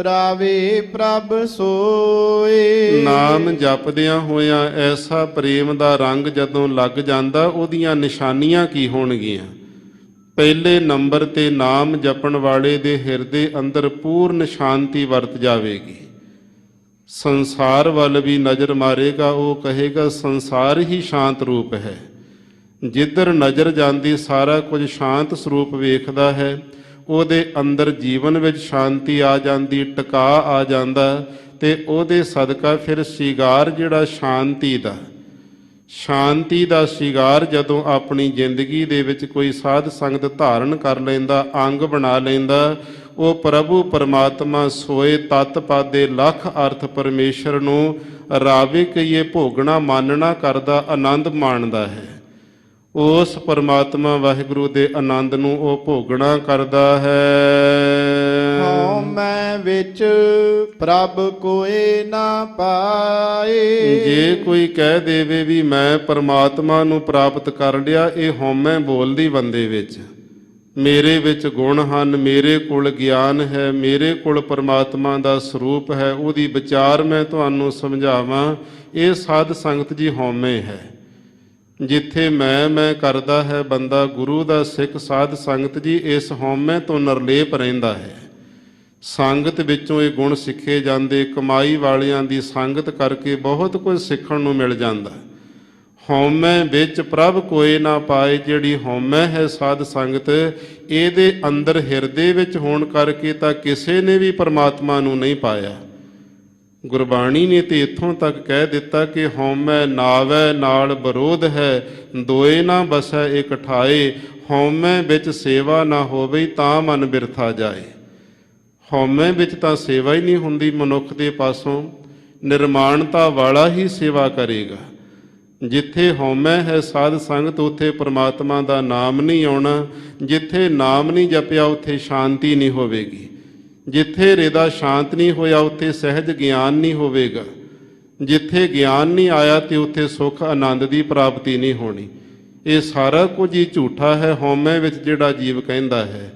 ਰਾਵੇ ਪ੍ਰਭ ਸੋਏ। ਨਾਮ ਜਪਦਿਆਂ ਹੋਇਆਂ ਐਸਾ ਪ੍ਰੇਮ ਦਾ ਰੰਗ ਜਦੋਂ ਲੱਗ ਜਾਂਦਾ, ਉਹਦੀਆਂ ਨਿਸ਼ਾਨੀਆਂ ਕੀ ਹੋਣਗੀਆਂ? ਪਹਿਲੇ ਨੰਬਰ ਤੇ ਨਾਮ ਜਪਣ ਵਾਲੇ ਦੇ ਹਿਰਦੇ ਅੰਦਰ ਪੂਰਨ ਸ਼ਾਂਤੀ ਵਰਤ ਜਾਵੇਗੀ। ਸੰਸਾਰ ਵੱਲ ਵੀ ਨਜ਼ਰ ਮਾਰੇਗਾ, ਉਹ ਕਹੇਗਾ ਸੰਸਾਰ ਹੀ ਸ਼ਾਂਤ ਰੂਪ ਹੈ। ਜਿੱਧਰ ਨਜ਼ਰ ਜਾਂਦੀ ਸਾਰਾ ਕੁਝ ਸ਼ਾਂਤ ਸਰੂਪ ਵੇਖਦਾ ਹੈ, ਉਹਦੇ ਅੰਦਰ ਜੀਵਨ ਵਿੱਚ ਸ਼ਾਂਤੀ ਆ ਜਾਂਦੀ, ਟਿਕਾ ਆ ਜਾਂਦਾ, ਤੇ ਉਹਦੇ ਸਦਕਾ ਫਿਰ ਸ਼ਿੰਗਾਰ ਜਿਹੜਾ ਸ਼ਾਂਤੀ ਦਾ ਸ਼ਿੰਗਾਰ ਜਦੋਂ ਆਪਣੀ ਜ਼ਿੰਦਗੀ ਦੇ ਵਿੱਚ ਕੋਈ ਸਾਧ ਸੰਗਤ ਧਾਰਨ ਕਰ ਲੈਂਦਾ, ਅੰਗ ਬਣਾ ਲੈਂਦਾ, ਉਹ ਪ੍ਰਭੂ ਪਰਮਾਤਮਾ ਸੋਏ ਤਤ ਪਾਦੇ ਲੱਖ ਅਰਥ ਪਰਮੇਸ਼ਰ ਨੂੰ ਰਾਵੇ ਕਈਏ ਭੋਗਣਾ ਮਾਨਣਾ ਕਰਦਾ, ਆਨੰਦ ਮਾਣਦਾ ਹੈ। ਉਸ ਪਰਮਾਤਮਾ ਵਾਹਿਗੁਰੂ ਦੇ ਆਨੰਦ ਨੂੰ ਉਹ ਭੋਗਣਾ ਕਰਦਾ ਹੈ। ਹਉ ਮੈਂ ਵਿੱਚ ਪ੍ਰਭ ਕੋਏ ਨਾ ਪਾਏ। ਜੇ ਕੋਈ ਕਹਿ ਦੇਵੇ ਵੀ ਮੈਂ ਪਰਮਾਤਮਾ ਨੂੰ ਪ੍ਰਾਪਤ ਕਰ ਲਿਆ, ਇਹ ਹਉਮੈ ਬੋਲਦੀ ਬੰਦੇ ਵਿੱਚ। ਮੇਰੇ ਵਿੱਚ ਗੁਣ ਹਨ, ਮੇਰੇ ਕੋਲ ਗਿਆਨ ਹੈ, ਮੇਰੇ ਕੋਲ ਪਰਮਾਤਮਾ ਦਾ ਸਰੂਪ ਹੈ, ਉਹਦੀ ਵਿਚਾਰ ਮੈਂ ਤੁਹਾਨੂੰ ਸਮਝਾਵਾਂ, ਇਹ ਸਾਧ ਸੰਗਤ ਜੀ ਹਉਮੈ ਹੈ। ਜਿੱਥੇ ਮੈਂ ਕਰਦਾ ਹੈ ਬੰਦਾ, ਗੁਰੂ ਦਾ ਸਿੱਖ ਸਾਧ ਸੰਗਤ ਜੀ ਇਸ ਹਉਮੈ ਤੋਂ ਨਿਰਲੇਪ ਰਹਿੰਦਾ ਹੈ। ਸੰਗਤ ਵਿੱਚੋਂ ਇਹ ਗੁਣ ਸਿੱਖੇ ਜਾਂਦੇ, ਕਮਾਈ ਵਾਲਿਆਂ ਦੀ ਸੰਗਤ ਕਰਕੇ ਬਹੁਤ ਕੁਝ ਸਿੱਖਣ ਨੂੰ ਮਿਲ ਜਾਂਦਾ। ਹਉਮੈ ਵਿੱਚ ਪ੍ਰਭ ਕੋਏ ਨਾ ਪਾਏ, ਜਿਹੜੀ ਹਉਮੈ ਹੈ ਸਾਧ ਸੰਗਤ, ਇਹਦੇ ਅੰਦਰ ਹਿਰਦੇ ਵਿੱਚ ਹੋਣ ਕਰਕੇ ਤਾਂ ਕਿਸੇ ਨੇ ਵੀ ਪਰਮਾਤਮਾ ਨੂੰ ਨਹੀਂ ਪਾਇਆ। ਗੁਰਬਾਣੀ ਨੇ ਤੇ ਇੱਥੋਂ ਤੱਕ ਕਹਿ ਦਿੱਤਾ ਕਿ ਹਉਮੈ ਨਾਵੈ ਨਾਲ ਵਿਰੋਧ ਹੈ, ਦੋਏ ਨਾ ਬਸੈ ਇਕ ਠਾਏ। ਹਉਮੈ ਵਿੱਚ ਸੇਵਾ ਨਾ ਹੋਵੇ ਤਾਂ ਮਨ ਬਿਰਥਾ ਜਾਏ। ਹਉਮੈ ਵਿੱਚ ਤਾਂ ਸੇਵਾ ਹੀ ਨਹੀਂ ਹੁੰਦੀ ਮਨੁੱਖ ਦੇ ਪਾਸੋਂ, ਨਿਰਮਾਣਤਾ ਵਾਲਾ ਹੀ ਸੇਵਾ ਕਰੇਗਾ। ਜਿੱਥੇ ਹਉਮੈ ਹੈ ਸਾਧ ਸੰਗਤ, ਉੱਥੇ ਪਰਮਾਤਮਾ ਦਾ ਨਾਮ ਨਹੀਂ ਆਉਣਾ। ਜਿੱਥੇ ਨਾਮ ਨਹੀਂ ਜਪਿਆ, ਉੱਥੇ ਸ਼ਾਂਤੀ ਨਹੀਂ ਹੋਵੇਗੀ। ਜਿੱਥੇ ਹਿਰਦਾ ਸ਼ਾਂਤ ਨਹੀਂ ਹੋਇਆ, ਉੱਥੇ ਸਹਿਜ ਗਿਆਨ ਨਹੀਂ ਹੋਵੇਗਾ। ਜਿੱਥੇ ਗਿਆਨ ਨਹੀਂ ਆਇਆ, ਤੇ ਉੱਥੇ ਸੁੱਖ ਆਨੰਦ ਦੀ ਪ੍ਰਾਪਤੀ ਨਹੀਂ ਹੋਣੀ। ਇਹ ਸਾਰਾ ਕੁਝ ਹੀ ਝੂਠਾ ਹੈ ਹਉਮੈ ਵਿੱਚ ਜਿਹੜਾ ਜੀਵ ਕਹਿੰਦਾ ਹੈ।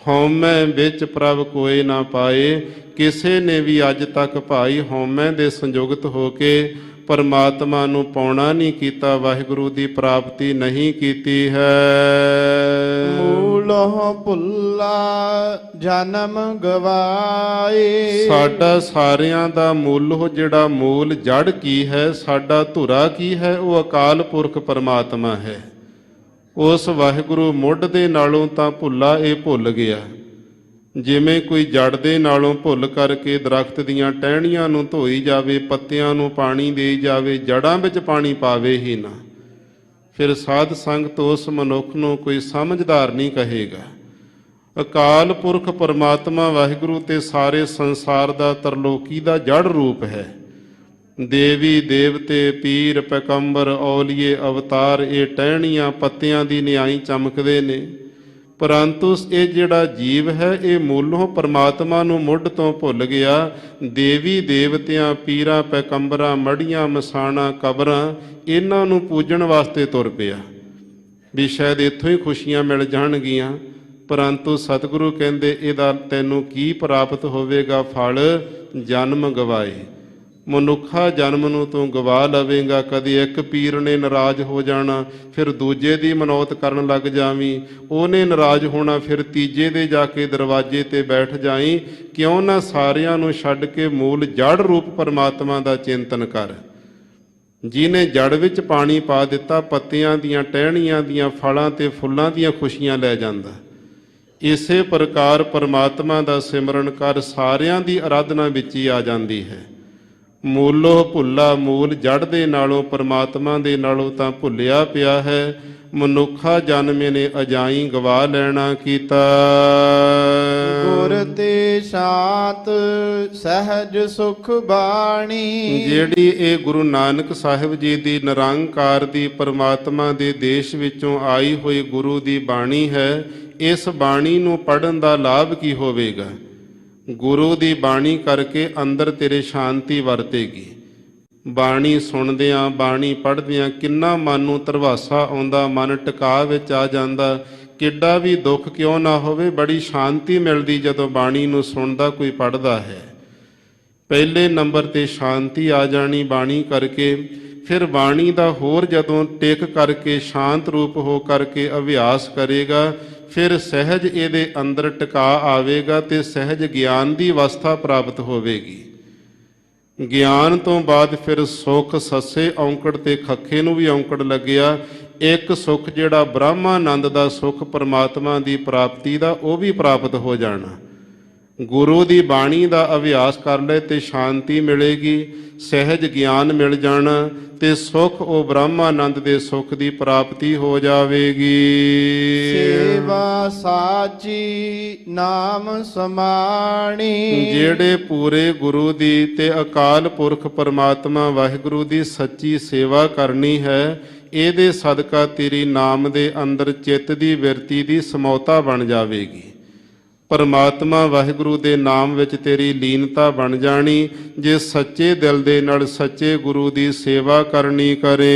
ਹਉਮੈ ਵਿੱਚ ਪ੍ਰਭ ਕੋਏ ਨਾ ਪਾਏ, ਕਿਸੇ ਨੇ ਵੀ ਅੱਜ ਤੱਕ ਭਾਈ ਹਉਮੈ ਦੇ ਸੰਯੁਕਤ ਹੋ ਕੇ ਪਰਮਾਤਮਾ ਨੂੰ ਪਾਉਣਾ ਨਹੀਂ ਕੀਤਾ, ਵਾਹਿਗੁਰੂ ਦੀ ਪ੍ਰਾਪਤੀ ਨਹੀਂ ਕੀਤੀ ਹੈ। ਮੂਲੋਂ ਭੁੱਲਾ ਜਨਮ ਗਵਾਏ। ਸਾਡਾ ਸਾਰਿਆਂ ਦਾ ਮੁੱਲ, ਜਿਹੜਾ ਮੂਲ ਜੜ ਕੀ ਹੈ, ਸਾਡਾ ਧੁਰਾ ਕੀ ਹੈ, ਉਹ ਅਕਾਲ ਪੁਰਖ ਪਰਮਾਤਮਾ ਹੈ। ਉਸ ਵਾਹਿਗੁਰੂ ਮੁੱਢ ਦੇ ਨਾਲੋਂ ਤਾਂ ਭੁੱਲਾ ਇਹ ਭੁੱਲ ਗਿਆ। ਜਿਵੇਂ ਕੋਈ ਜੜ ਦੇ ਨਾਲੋਂ ਭੁੱਲ ਕਰਕੇ ਦਰਖਤ ਦੀਆਂ ਟਹਿਣੀਆਂ ਨੂੰ ਧੋਈ ਜਾਵੇ, ਪੱਤਿਆਂ ਨੂੰ ਪਾਣੀ ਦੇਈ ਜਾਵੇ, ਜੜਾਂ ਵਿੱਚ ਪਾਣੀ ਪਾਵੇ ਹੀ ਨਾ, ਫਿਰ ਸਾਧ ਸੰਗਤ ਉਸ ਮਨੁੱਖ ਨੂੰ ਕੋਈ ਸਮਝਦਾਰ ਨਹੀਂ ਕਹੇਗਾ। ਅਕਾਲ ਪੁਰਖ ਪਰਮਾਤਮਾ ਵਾਹਿਗੁਰੂ ਤੇ ਸਾਰੇ ਸੰਸਾਰ ਦਾ ਤਰਲੋਕੀ ਦਾ ਜੜ ਰੂਪ ਹੈ। ਦੇਵੀ ਦੇਵਤੇ ਪੀਰ ਪੈਗੰਬਰ ਔਲੀਏ ਅਵਤਾਰ, ਇਹ ਟਹਿਣੀਆਂ ਪੱਤਿਆਂ ਦੀ ਨਿਆਈ ਚਮਕਦੇ ਨੇ, ਪਰੰਤੂ ਇਹ ਜਿਹੜਾ ਜੀਵ ਹੈ ਇਹ ਮੂਲੋਂ ਪਰਮਾਤਮਾ ਨੂੰ ਮੁੱਢ ਤੋਂ ਭੁੱਲ ਗਿਆ। ਦੇਵੀ ਦੇਵਤਿਆਂ ਪੀਰਾਂ ਪੈਗੰਬਰਾਂ ਮੜੀਆਂ ਮਸਾਣਾ ਕਬਰਾਂ, ਇਹਨਾਂ ਨੂੰ ਪੂਜਣ ਵਾਸਤੇ ਤੁਰ ਪਿਆ ਵੀ ਸ਼ਾਇਦ ਇੱਥੋਂ ਹੀ ਖੁਸ਼ੀਆਂ ਮਿਲ ਜਾਣਗੀਆਂ। ਪਰੰਤੂ ਸਤਿਗੁਰੂ ਕਹਿੰਦੇ ਇਹਦਾ ਤੈਨੂੰ ਕੀ ਪ੍ਰਾਪਤ ਹੋਵੇਗਾ? ਫਲ ਜਨਮ ਗਵਾਏ। ਮਨੁੱਖਾ ਜਨਮ ਨੂੰ ਤੂੰ ਗਵਾ ਲਵੇਂਗਾ। ਕਦੇ ਇੱਕ ਪੀਰ ਨੇ ਨਾਰਾਜ਼ ਹੋ ਜਾਣਾ, ਫਿਰ ਦੂਜੇ ਦੀ ਮਨੌਤ ਕਰਨ ਲੱਗ ਜਾਵੀਂ, ਉਹਨੇ ਨਾਰਾਜ਼ ਹੋਣਾ, ਫਿਰ ਤੀਜੇ ਦੇ ਜਾ ਕੇ ਦਰਵਾਜ਼ੇ ਤੇ ਬੈਠ ਜਾਈਂ। ਕਿਉਂ ਨਾ ਸਾਰਿਆਂ ਨੂੰ ਛੱਡ ਕੇ ਮੂਲ ਜੜ ਰੂਪ ਪਰਮਾਤਮਾ ਦਾ ਚਿੰਤਨ ਕਰ। ਜਿਹਨੇ ਜੜ ਵਿੱਚ ਪਾਣੀ ਪਾ ਦਿੱਤਾ, ਪੱਤਿਆਂ ਦੀਆਂ ਟਹਿਣੀਆਂ ਦੀਆਂ ਫਲਾਂ ਤੇ ਫੁੱਲਾਂ ਦੀਆਂ ਖੁਸ਼ੀਆਂ ਲੈ ਜਾਂਦਾ। ਇਸੇ ਪ੍ਰਕਾਰ ਪਰਮਾਤਮਾ ਦਾ ਸਿਮਰਨ ਕਰ, ਸਾਰਿਆਂ ਦੀ ਅਰਾਧਨਾ ਵਿੱਚ ਹੀ ਆ ਜਾਂਦੀ ਹੈ। ਮੂਲੋਂ ਭੁੱਲਾ, ਮੂਲ ਜੜ ਦੇ ਨਾਲੋਂ ਪਰਮਾਤਮਾ ਦੇ ਨਾਲੋਂ ਤਾਂ ਭੁੱਲਿਆ ਪਿਆ ਹੈ। ਮਨੁੱਖਾ ਜਨਮੇ ਨੇ ਅਜਾਈ ਗਵਾ ਲੈਣਾ ਕੀਤਾ। ਗੁਰ ਤੇ ਸ਼ਾਂਤ ਸਹਿਜ ਸੁਖ ਬਾਣੀ। ਜਿਹੜੀ ਇਹ ਗੁਰੂ ਨਾਨਕ ਸਾਹਿਬ ਜੀ ਦੀ ਨਿਰੰਕਾਰ ਦੀ ਪਰਮਾਤਮਾ ਦੇ ਦੇਸ਼ ਵਿੱਚੋਂ ਆਈ ਹੋਈ ਗੁਰੂ ਦੀ ਬਾਣੀ ਹੈ, ਇਸ ਬਾਣੀ ਨੂੰ ਪੜ੍ਹਨ ਦਾ ਲਾਭ ਕੀ ਹੋਵੇਗਾ? ਗੁਰੂ ਦੀ ਬਾਣੀ ਕਰਕੇ ਅੰਦਰ ਤੇਰੇ ਸ਼ਾਂਤੀ ਵਰਤੇਗੀ। ਬਾਣੀ ਸੁਣਦਿਆਂ, ਬਾਣੀ ਪੜ੍ਹਦਿਆਂ ਕਿੰਨਾ ਮਨ ਨੂੰ ਧਰਵਾਸਾ ਆਉਂਦਾ, ਮਨ ਟਿਕਾ ਵਿੱਚ ਆ ਜਾਂਦਾ। ਕਿੱਡਾ ਵੀ ਦੁੱਖ ਕਿਉਂ ਨਾ ਹੋਵੇ, ਬੜੀ ਸ਼ਾਂਤੀ ਮਿਲਦੀ ਜਦੋਂ ਬਾਣੀ ਨੂੰ ਸੁਣਦਾ ਕੋਈ ਪੜ੍ਹਦਾ ਹੈ। ਪਹਿਲੇ ਨੰਬਰ ਤੇ ਸ਼ਾਂਤੀ ਆ ਜਾਣੀ ਬਾਣੀ ਕਰਕੇ। ਫਿਰ ਬਾਣੀ ਦਾ ਹੋਰ ਜਦੋਂ ਟਿਕ ਕਰਕੇ ਸ਼ਾਂਤ ਰੂਪ ਹੋ ਕਰਕੇ ਅਭਿਆਸ ਕਰੇਗਾ, ਫਿਰ ਸਹਿਜ ਇਹਦੇ ਅੰਦਰ ਟਿਕਾ ਆਵੇਗਾ ਤੇ ਸਹਿਜ ਗਿਆਨ ਦੀ ਅਵਸਥਾ ਪ੍ਰਾਪਤ ਹੋਵੇਗੀ। ਗਿਆਨ ਤੋਂ ਬਾਅਦ ਫਿਰ ਸੁਖ ਸੱਸੇ ਔਂਕੜ ਤੇ ਖੱਖੇ ਨੂੰ ਵੀ ਔਂਕੜ ਲੱਗਿਆ। ਇੱਕ ਸੁਖ ਜਿਹੜਾ ਬ੍ਰਹਮਾਨੰਦ ਦਾ ਸੁਖ ਪਰਮਾਤਮਾ ਦੀ ਪ੍ਰਾਪਤੀ ਦਾ, ਉਹ ਵੀ ਪ੍ਰਾਪਤ ਹੋ ਜਾਣਾ। ਗੁਰੂ ਦੀ ਬਾਣੀ ਦਾ ਅਭਿਆਸ ਕਰ ਲੈ ਤੇ ਸ਼ਾਂਤੀ ਮਿਲੇਗੀ, ਸਹਿਜ ਗਿਆਨ ਮਿਲ ਜਾਣਾ ਤੇ ਸੁਖ ਉਹ ਬ੍ਰਹਮਾਨੰਦ ਦੇ ਸੁਖ ਦੀ ਪ੍ਰਾਪਤੀ ਹੋ ਜਾਵੇਗੀ। ਸੇਵਾ ਸਾਚੀ ਨਾਮ ਸਮਾਣੀ। ਜਿਹੜੇ ਪੂਰੇ ਗੁਰੂ ਦੀ ਤੇ ਅਕਾਲ ਪੁਰਖ ਪਰਮਾਤਮਾ ਵਾਹਿਗੁਰੂ ਦੀ ਸੱਚੀ ਸੇਵਾ ਕਰਨੀ ਹੈ, ਇਹਦੇ ਸਦਕਾ ਤੇਰੀ ਨਾਮ ਦੇ ਅੰਦਰ ਚਿੱਤ ਦੀ ਬਿਰਤੀ ਦੀ ਸਮੌਤਾ ਬਣ ਜਾਵੇਗੀ। ਪਰਮਾਤਮਾ ਵਾਹਿਗੁਰੂ ਦੇ ਨਾਮ ਵਿੱਚ ਤੇਰੀ ਲੀਨਤਾ ਬਣ ਜਾਣੀ ਜੇ ਸੱਚੇ ਦਿਲ ਦੇ ਨਾਲ ਸੱਚੇ ਗੁਰੂ ਦੀ ਸੇਵਾ ਕਰਨੀ ਕਰੇ।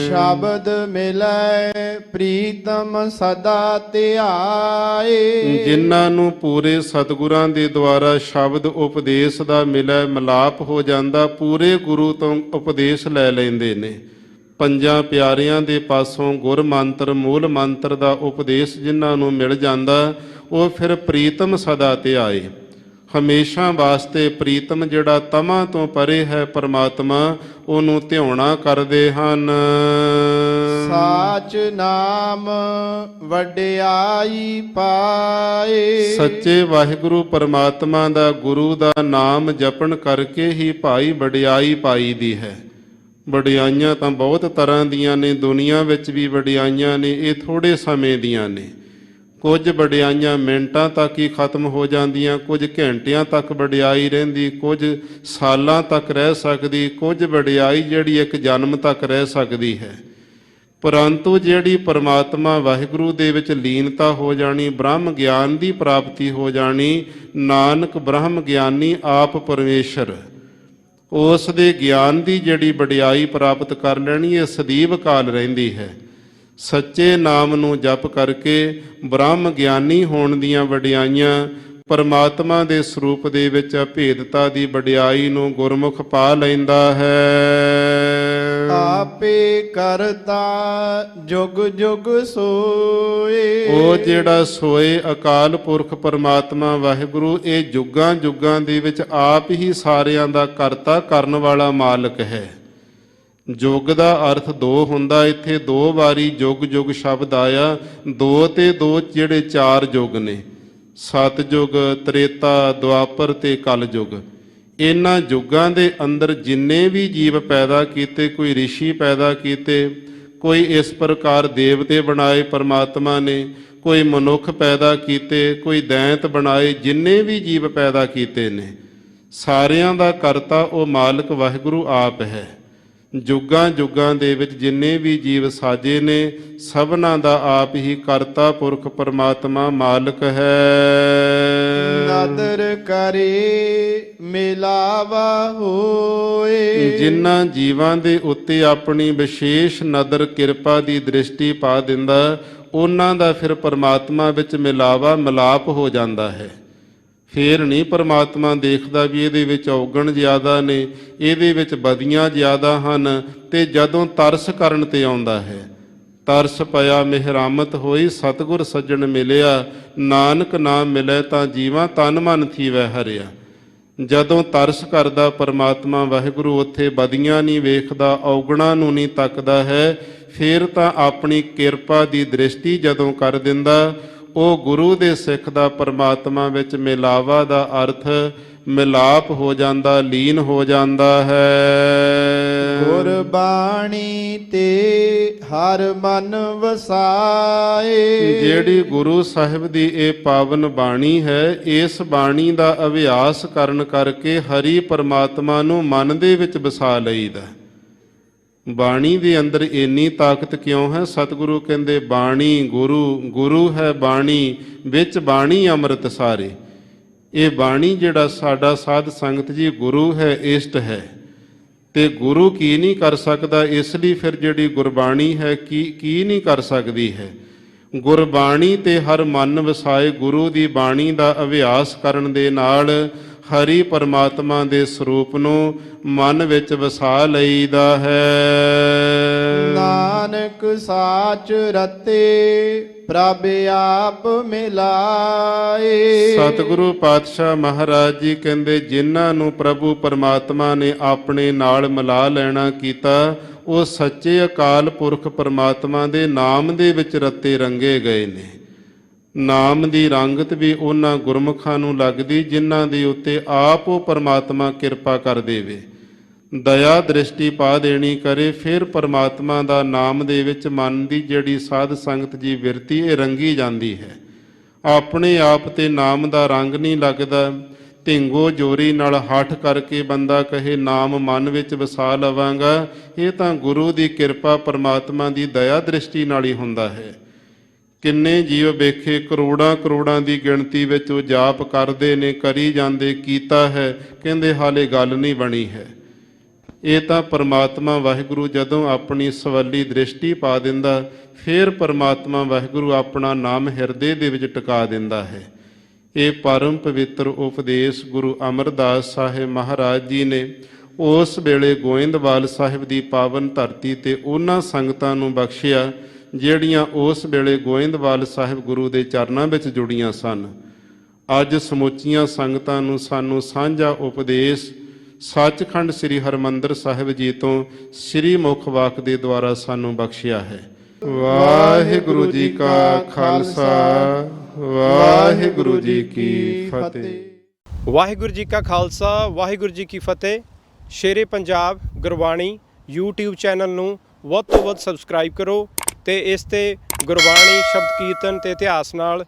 ਸ਼ਬਦ ਮਿਲੈ ਪ੍ਰੀਤਮ ਸਦਾ ਧਿਆਏ। ਜਿਨ੍ਹਾਂ ਨੂੰ ਪੂਰੇ ਸਤਿਗੁਰਾਂ ਦੇ ਦੁਆਰਾ ਸ਼ਬਦ ਉਪਦੇਸ਼ ਦਾ ਮਿਲੈ ਮਿਲਾਪ ਹੋ ਜਾਂਦਾ, ਪੂਰੇ ਗੁਰੂ ਤੋਂ ਉਪਦੇਸ਼ ਲੈ ਲੈਂਦੇ ਨੇ। ਪੰਜਾਂ ਪਿਆਰਿਆਂ ਦੇ ਪਾਸੋਂ ਗੁਰ ਮੰਤਰ ਮੂਲ ਮੰਤਰ ਦਾ ਉਪਦੇਸ਼ ਜਿਨ੍ਹਾਂ ਨੂੰ ਮਿਲ ਜਾਂਦਾ, ਉਹ ਫਿਰ ਪ੍ਰੀਤਮ ਸਦਾ ਧਿਆਏ। ਹਮੇਸ਼ਾ ਵਾਸਤੇ ਪ੍ਰੀਤਮ ਜਿਹੜਾ ਤਮਾਂ ਤੋਂ ਪਰੇ ਹੈ ਪਰਮਾਤਮਾ, ਉਹਨੂੰ ਧਿਆਉਣਾ ਕਰਦੇ ਹਨ। ਸਾਚ ਨਾਮ ਵਡਿਆਈ ਪਾਏ। ਸੱਚੇ ਵਾਹਿਗੁਰੂ ਪਰਮਾਤਮਾ ਦਾ ਗੁਰੂ ਦਾ ਨਾਮ ਜਪਣ ਕਰਕੇ ਹੀ ਭਾਈ ਵਡਿਆਈ ਪਾਈ ਦੀ ਹੈ। ਵਡਿਆਈਆਂ ਤਾਂ ਬਹੁਤ ਤਰ੍ਹਾਂ ਦੀਆਂ ਨੇ, ਦੁਨੀਆ ਵਿੱਚ ਵੀ ਵਡਿਆਈਆਂ ਨੇ, ਇਹ ਥੋੜੇ ਸਮੇਂ ਦੀਆਂ ਨੇ। ਕੁਝ ਵਡਿਆਈਆਂ ਮਿੰਟਾਂ ਤੱਕ ਹੀ ਖਤਮ ਹੋ ਜਾਂਦੀਆਂ, ਕੁਝ ਘੰਟਿਆਂ ਤੱਕ ਵਡਿਆਈ ਰਹਿੰਦੀ, ਕੁਝ ਸਾਲਾਂ ਤੱਕ ਰਹਿ ਸਕਦੀ, ਕੁਝ ਵਡਿਆਈ ਜਿਹੜੀ ਇੱਕ ਜਨਮ ਤੱਕ ਰਹਿ ਸਕਦੀ ਹੈ। ਪਰੰਤੂ ਜਿਹੜੀ ਪਰਮਾਤਮਾ ਵਾਹਿਗੁਰੂ ਦੇ ਵਿੱਚ ਲੀਨਤਾ ਹੋ ਜਾਣੀ, ਬ੍ਰਹਮ ਗਿਆਨ ਦੀ ਪ੍ਰਾਪਤੀ ਹੋ ਜਾਣੀ, ਨਾਨਕ ਬ੍ਰਹਮ ਗਿਆਨੀ ਆਪ ਪਰਮੇਸ਼ਰ, ਉਸ ਦੇ ਗਿਆਨ ਦੀ ਜਿਹੜੀ ਵਡਿਆਈ ਪ੍ਰਾਪਤ ਕਰ ਲੈਣੀ, ਇਹ ਸਦੀਵ ਕਾਲ ਰਹਿੰਦੀ ਹੈ। ਸੱਚੇ ਨਾਮ ਨੂੰ ਜਪ ਕਰਕੇ ਬ੍ਰਹਮ ਗਿਆਨੀ ਹੋਣ ਦੀਆਂ ਵਡਿਆਈਆਂ, ਪਰਮਾਤਮਾ ਦੇ ਸਰੂਪ ਦੇ ਵਿੱਚ ਅਭੇਦਤਾ ਦੀ ਵਡਿਆਈ ਨੂੰ ਗੁਰਮੁਖ ਪਾ ਲੈਂਦਾ ਹੈ। ਆਪੇ ਕਰਤਾ ਜੁਗ ਜੁਗ ਸੋਏ। ਉਹ ਜਿਹੜਾ ਸੋਏ ਅਕਾਲ ਪੁਰਖ ਪਰਮਾਤਮਾ ਵਾਹਿਗੁਰੂ, ਇਹ ਜੁਗਾਂ ਜੁਗਾਂ ਦੇ ਵਿੱਚ ਆਪ ਹੀ ਸਾਰਿਆਂ ਦਾ ਕਰਤਾ ਕਰਨ ਵਾਲਾ ਮਾਲਕ ਹੈ। ਜੁਗ ਦਾ ਅਰਥ ਦੋ ਹੁੰਦਾ, ਇੱਥੇ ਦੋ ਵਾਰੀ ਜੁਗ ਜੁਗ ਸ਼ਬਦ ਆਇਆ। ਦੋ ਤੇ ਦੋ ਜਿਹੜੇ ਚਾਰ ਯੁਗ ਨੇ, ਸਤਿਯੁਗ, ਤ੍ਰੇਤਾ, ਦੁਆਪਰ ਤੇ ਕਲਯੁਗ। ਇਹਨਾਂ ਯੁੱਗਾਂ ਦੇ ਅੰਦਰ ਜਿੰਨੇ ਵੀ ਜੀਵ ਪੈਦਾ ਕੀਤੇ, ਕੋਈ ਰਿਸ਼ੀ ਪੈਦਾ ਕੀਤੇ, ਕੋਈ ਇਸ ਪ੍ਰਕਾਰ ਦੇਵਤੇ ਬਣਾਏ ਪਰਮਾਤਮਾ ਨੇ, ਕੋਈ ਮਨੁੱਖ ਪੈਦਾ ਕੀਤੇ, ਕੋਈ ਦੈਂਤ ਬਣਾਏ, ਜਿੰਨੇ ਵੀ ਜੀਵ ਪੈਦਾ ਕੀਤੇ ਨੇ, ਸਾਰਿਆਂ ਦਾ ਕਰਤਾ ਉਹ ਮਾਲਕ ਵਾਹਿਗੁਰੂ ਆਪ ਹੈ। ਜੁਗਾਂ ਜੁਗਾਂ ਦੇ ਵਿੱਚ ਜਿੰਨੇ ਵੀ ਜੀਵ ਸਾਜੇ ਨੇ, ਸਭਨਾਂ ਦਾ ਆਪ ਹੀ ਕਰਤਾ ਪੁਰਖ ਪਰਮਾਤਮਾ ਮਾਲਕ ਹੈ। ਨਦਰ ਕਰੇ ਮਿਲਾਵਾ ਹੋਏ। ਜਿਨ੍ਹਾਂ ਜੀਵਾਂ ਦੇ ਉੱਤੇ ਆਪਣੀ ਵਿਸ਼ੇਸ਼ ਨਦਰ ਕਿਰਪਾ ਦੀ ਦ੍ਰਿਸ਼ਟੀ ਪਾ ਦਿੰਦਾ, ਉਹਨਾਂ ਦਾ ਫਿਰ ਪਰਮਾਤਮਾ ਵਿੱਚ ਮਿਲਾਵਾ ਮਿਲਾਪ ਹੋ ਜਾਂਦਾ ਹੈ। ਫੇਰ ਨਹੀਂ ਪਰਮਾਤਮਾ ਦੇਖਦਾ ਵੀ ਇਹਦੇ ਵਿੱਚ ਔਗਣ ਜ਼ਿਆਦਾ ਨੇ, ਇਹਦੇ ਵਿੱਚ ਬਦੀਆਂ ਜ਼ਿਆਦਾ ਹਨ, ਤੇ ਜਦੋਂ ਤਰਸ ਕਰਨ ਤੇ ਆਉਂਦਾ ਹੈ, ਤਰਸ ਪਿਆ ਮਿਹਰਾਮਤ ਹੋਈ, ਸਤਿਗੁਰ ਸੱਜਣ ਮਿਲਿਆ, ਨਾਨਕ ਨਾਮ ਮਿਲੇ ਤਾਂ ਜੀਵਾਂ ਤਨ ਮਨ ਥੀਵੈ ਹਰਿਆ। ਜਦੋਂ ਤਰਸ ਕਰਦਾ ਪਰਮਾਤਮਾ ਵਾਹਿਗੁਰੂ, ਉੱਥੇ ਬਦੀਆਂ ਨਹੀਂ ਵੇਖਦਾ, ਔਗਣਾਂ ਨੂੰ ਨਹੀਂ ਤੱਕਦਾ ਹੈ। ਫੇਰ ਤਾਂ ਆਪਣੀ ਕਿਰਪਾ ਦੀ ਦ੍ਰਿਸ਼ਟੀ ਜਦੋਂ ਕਰ ਦਿੰਦਾ, ਉਹ ਗੁਰੂ ਦੇ ਸਿੱਖ ਦਾ ਪਰਮਾਤਮਾ ਵਿੱਚ ਮਿਲਾਵਾ ਦਾ ਅਰਥ ਮਿਲਾਪ ਹੋ ਜਾਂਦਾ, ਲੀਨ ਹੋ ਜਾਂਦਾ ਹੈ। ਗੁਰਬਾਣੀ ਤੇ ਹਰ ਮਨ ਵਸਾਏ। ਜਿਹੜੀ ਗੁਰੂ ਸਾਹਿਬ ਦੀ ਇਹ ਪਾਵਨ ਬਾਣੀ ਹੈ, ਇਸ ਬਾਣੀ ਦਾ ਅਭਿਆਸ ਕਰਨ ਕਰਕੇ ਹਰੀ ਪਰਮਾਤਮਾ ਨੂੰ ਮਨ ਦੇ ਵਿੱਚ ਵਸਾ ਲਈਦਾ। ਬਾਣੀ ਦੇ ਅੰਦਰ ਇੰਨੀ ਤਾਕਤ ਕਿਉਂ ਹੈ? ਸਤਿਗੁਰੂ ਕਹਿੰਦੇ ਬਾਣੀ ਗੁਰੂ, ਗੁਰੂ ਹੈ ਬਾਣੀ, ਵਿੱਚ ਬਾਣੀ ਅੰਮ੍ਰਿਤ ਸਾਰੇ। ਇਹ ਬਾਣੀ ਜਿਹੜਾ ਸਾਡਾ ਸਾਧ ਸੰਗਤ ਜੀ ਗੁਰੂ ਹੈ, ਇਸ਼ਟ ਹੈ, ਤੇ ਗੁਰੂ ਕੀ ਨਹੀਂ ਕਰ ਸਕਦਾ? ਇਸ ਲਈ ਫਿਰ ਜਿਹੜੀ ਗੁਰਬਾਣੀ ਹੈ ਕੀ ਨਹੀਂ ਕਰ ਸਕਦੀ ਹੈ? ਗੁਰਬਾਣੀ ਤੇ ਹਰ ਮਨ ਵਸਾਏ। ਗੁਰੂ ਦੀ ਬਾਣੀ ਦਾ ਅਭਿਆਸ ਕਰਨ ਦੇ ਨਾਲ ਹਰੀ ਪਰਮਾਤਮਾ ਦੇ ਸਰੂਪ ਨੂੰ ਮਨ ਵਿੱਚ ਵਸਾ ਲਈਦਾ ਹੈ। ਨਾਨਕ ਸਾਚ ਰਤੇ ਪ੍ਰਭ ਆਪ ਮਿਲਾਏ। ਸਤਿਗੁਰੂ ਪਾਤਸ਼ਾਹ ਮਹਾਰਾਜ ਜੀ ਕਹਿੰਦੇ, ਜਿਨ੍ਹਾਂ ਨੂੰ ਪ੍ਰਭੂ ਪਰਮਾਤਮਾ ਨੇ ਆਪਣੇ ਨਾਲ ਮਿਲਾ ਲੈਣਾ ਕੀਤਾ, ਉਹ ਸੱਚੇ ਅਕਾਲ ਪੁਰਖ ਪਰਮਾਤਮਾ ਦੇ ਨਾਮ ਦੇ ਵਿੱਚ ਰੱਤੇ ਰੰਗੇ ਗਏ ਨੇ। ਨਾਮ ਦੀ ਰੰਗਤ ਵੀ ਉਹਨਾਂ ਗੁਰਮੁਖਾਂ ਨੂੰ ਲੱਗਦੀ ਜਿਨ੍ਹਾਂ ਦੇ ਉੱਤੇ ਆਪ ਉਹ ਪਰਮਾਤਮਾ ਕਿਰਪਾ ਕਰ ਦੇਵੇ, ਦਇਆ ਦ੍ਰਿਸ਼ਟੀ ਪਾ ਦੇਣੀ ਕਰੇ। ਫਿਰ ਪਰਮਾਤਮਾ ਦਾ ਨਾਮ ਦੇ ਵਿੱਚ ਮਨ ਦੀ ਜਿਹੜੀ ਸਾਧ ਸੰਗਤ ਜੀ ਬਿਰਤੀ, ਇਹ ਰੰਗੀ ਜਾਂਦੀ ਹੈ। ਆਪਣੇ ਆਪ ਤੇ ਨਾਮ ਦਾ ਰੰਗ ਨਹੀਂ ਲੱਗਦਾ। ਢਿੰਗੋ ਜੋਰੀ ਨਾਲ ਹੱਠ ਕਰਕੇ ਬੰਦਾ ਕਹੇ ਨਾਮ ਮਨ ਵਿੱਚ ਵਸਾ ਲਵਾਂਗਾ, ਇਹ ਤਾਂ ਗੁਰੂ ਦੀ ਕਿਰਪਾ ਪਰਮਾਤਮਾ ਦੀ ਦਇਆ ਦ੍ਰਿਸ਼ਟੀ ਨਾਲ ਹੀ ਹੁੰਦਾ ਹੈ। ਕਿੰਨੇ ਜੀਵ ਵੇਖੇ, ਕਰੋੜਾਂ ਕਰੋੜਾਂ ਦੀ ਗਿਣਤੀ ਵਿੱਚ ਉਹ ਜਾਪ ਕਰਦੇ ਨੇ, ਕਰੀ ਜਾਂਦੇ, ਕੀਤਾ ਹੈ, ਕਹਿੰਦੇ ਹਾਲੇ ਗੱਲ ਨਹੀਂ ਬਣੀ ਹੈ। ਇਹ ਤਾਂ ਪਰਮਾਤਮਾ ਵਾਹਿਗੁਰੂ ਜਦੋਂ ਆਪਣੀ ਸਵੱਲੀ ਦ੍ਰਿਸ਼ਟੀ ਪਾ ਦਿੰਦਾ, ਫਿਰ ਪਰਮਾਤਮਾ ਵਾਹਿਗੁਰੂ ਆਪਣਾ ਨਾਮ ਹਿਰਦੇ ਦੇ ਵਿੱਚ ਟਿਕਾ ਦਿੰਦਾ ਹੈ। ਇਹ ਪਰਮ ਪਵਿੱਤਰ ਉਪਦੇਸ਼ ਗੁਰੂ ਅਮਰਦਾਸ ਸਾਹਿਬ ਮਹਾਰਾਜ ਜੀ ਨੇ ਉਸ ਵੇਲੇ ਗੋਇੰਦਵਾਲ ਸਾਹਿਬ ਦੀ ਪਾਵਨ ਧਰਤੀ ਤੇ ਉਹਨਾਂ ਸੰਗਤਾਂ ਨੂੰ ਬਖਸ਼ਿਆ ਜਿਹੜੀਆਂ ਉਸ ਵੇਲੇ ਗੋਇੰਦਵਾਲ ਸਾਹਿਬ ਗੁਰੂ ਦੇ ਚਰਨਾਂ ਵਿੱਚ ਜੁੜੀਆਂ ਸਨ। ਅੱਜ ਸਮੁੱਚੀਆਂ ਸੰਗਤਾਂ ਨੂੰ ਸਾਨੂੰ ਸਾਂਝਾ ਉਪਦੇਸ਼ ਸੱਚਖੰਡ ਸ੍ਰੀ ਹਰਿਮੰਦਰ ਸਾਹਿਬ ਜੀ ਤੋਂ ਸ੍ਰੀ ਮੁਖ ਵਾਕ ਦੇ ਦੁਆਰਾ ਸਾਨੂੰ ਬਖਸ਼ਿਆ ਹੈ। ਵਾਹਿਗੁਰੂ ਜੀ ਕਾ ਖਾਲਸਾ, ਵਾਹਿਗੁਰੂ ਜੀ ਕੀ ਫਤਿਹ। ਵਾਹਿਗੁਰੂ ਜੀ ਕਾ ਖਾਲਸਾ, ਵਾਹਿਗੁਰੂ ਜੀ ਕੀ ਫਤਿਹ। ਸ਼ੇਰੇ ਪੰਜਾਬ ਗੁਰਬਾਣੀ YouTube ਚੈਨਲ ਨੂੰ ਵੱਧ ਤੋਂ ਵੱਧ ਸਬਸਕ੍ਰਾਈਬ ਕਰੋ ਤੇ ਇਸ ਤੇ ਗੁਰਬਾਣੀ, ਸ਼ਬਦ ਕੀਰਤਨ ਤੇ ਇਤਿਹਾਸ ਨਾਲ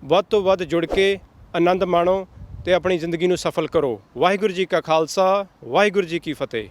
ਵੱਧ ਤੋਂ ਵੱਧ ਜੁੜ ਕੇ ਆਨੰਦ ਮਾਣੋ ਤੇ ਆਪਣੀ ਜ਼ਿੰਦਗੀ ਨੂੰ ਸਫਲ ਕਰੋ। ਵਾਹਿਗੁਰੂ ਜੀ ਕਾ ਖਾਲਸਾ, ਵਾਹਿਗੁਰੂ ਜੀ ਕੀ ਫਤਿਹ।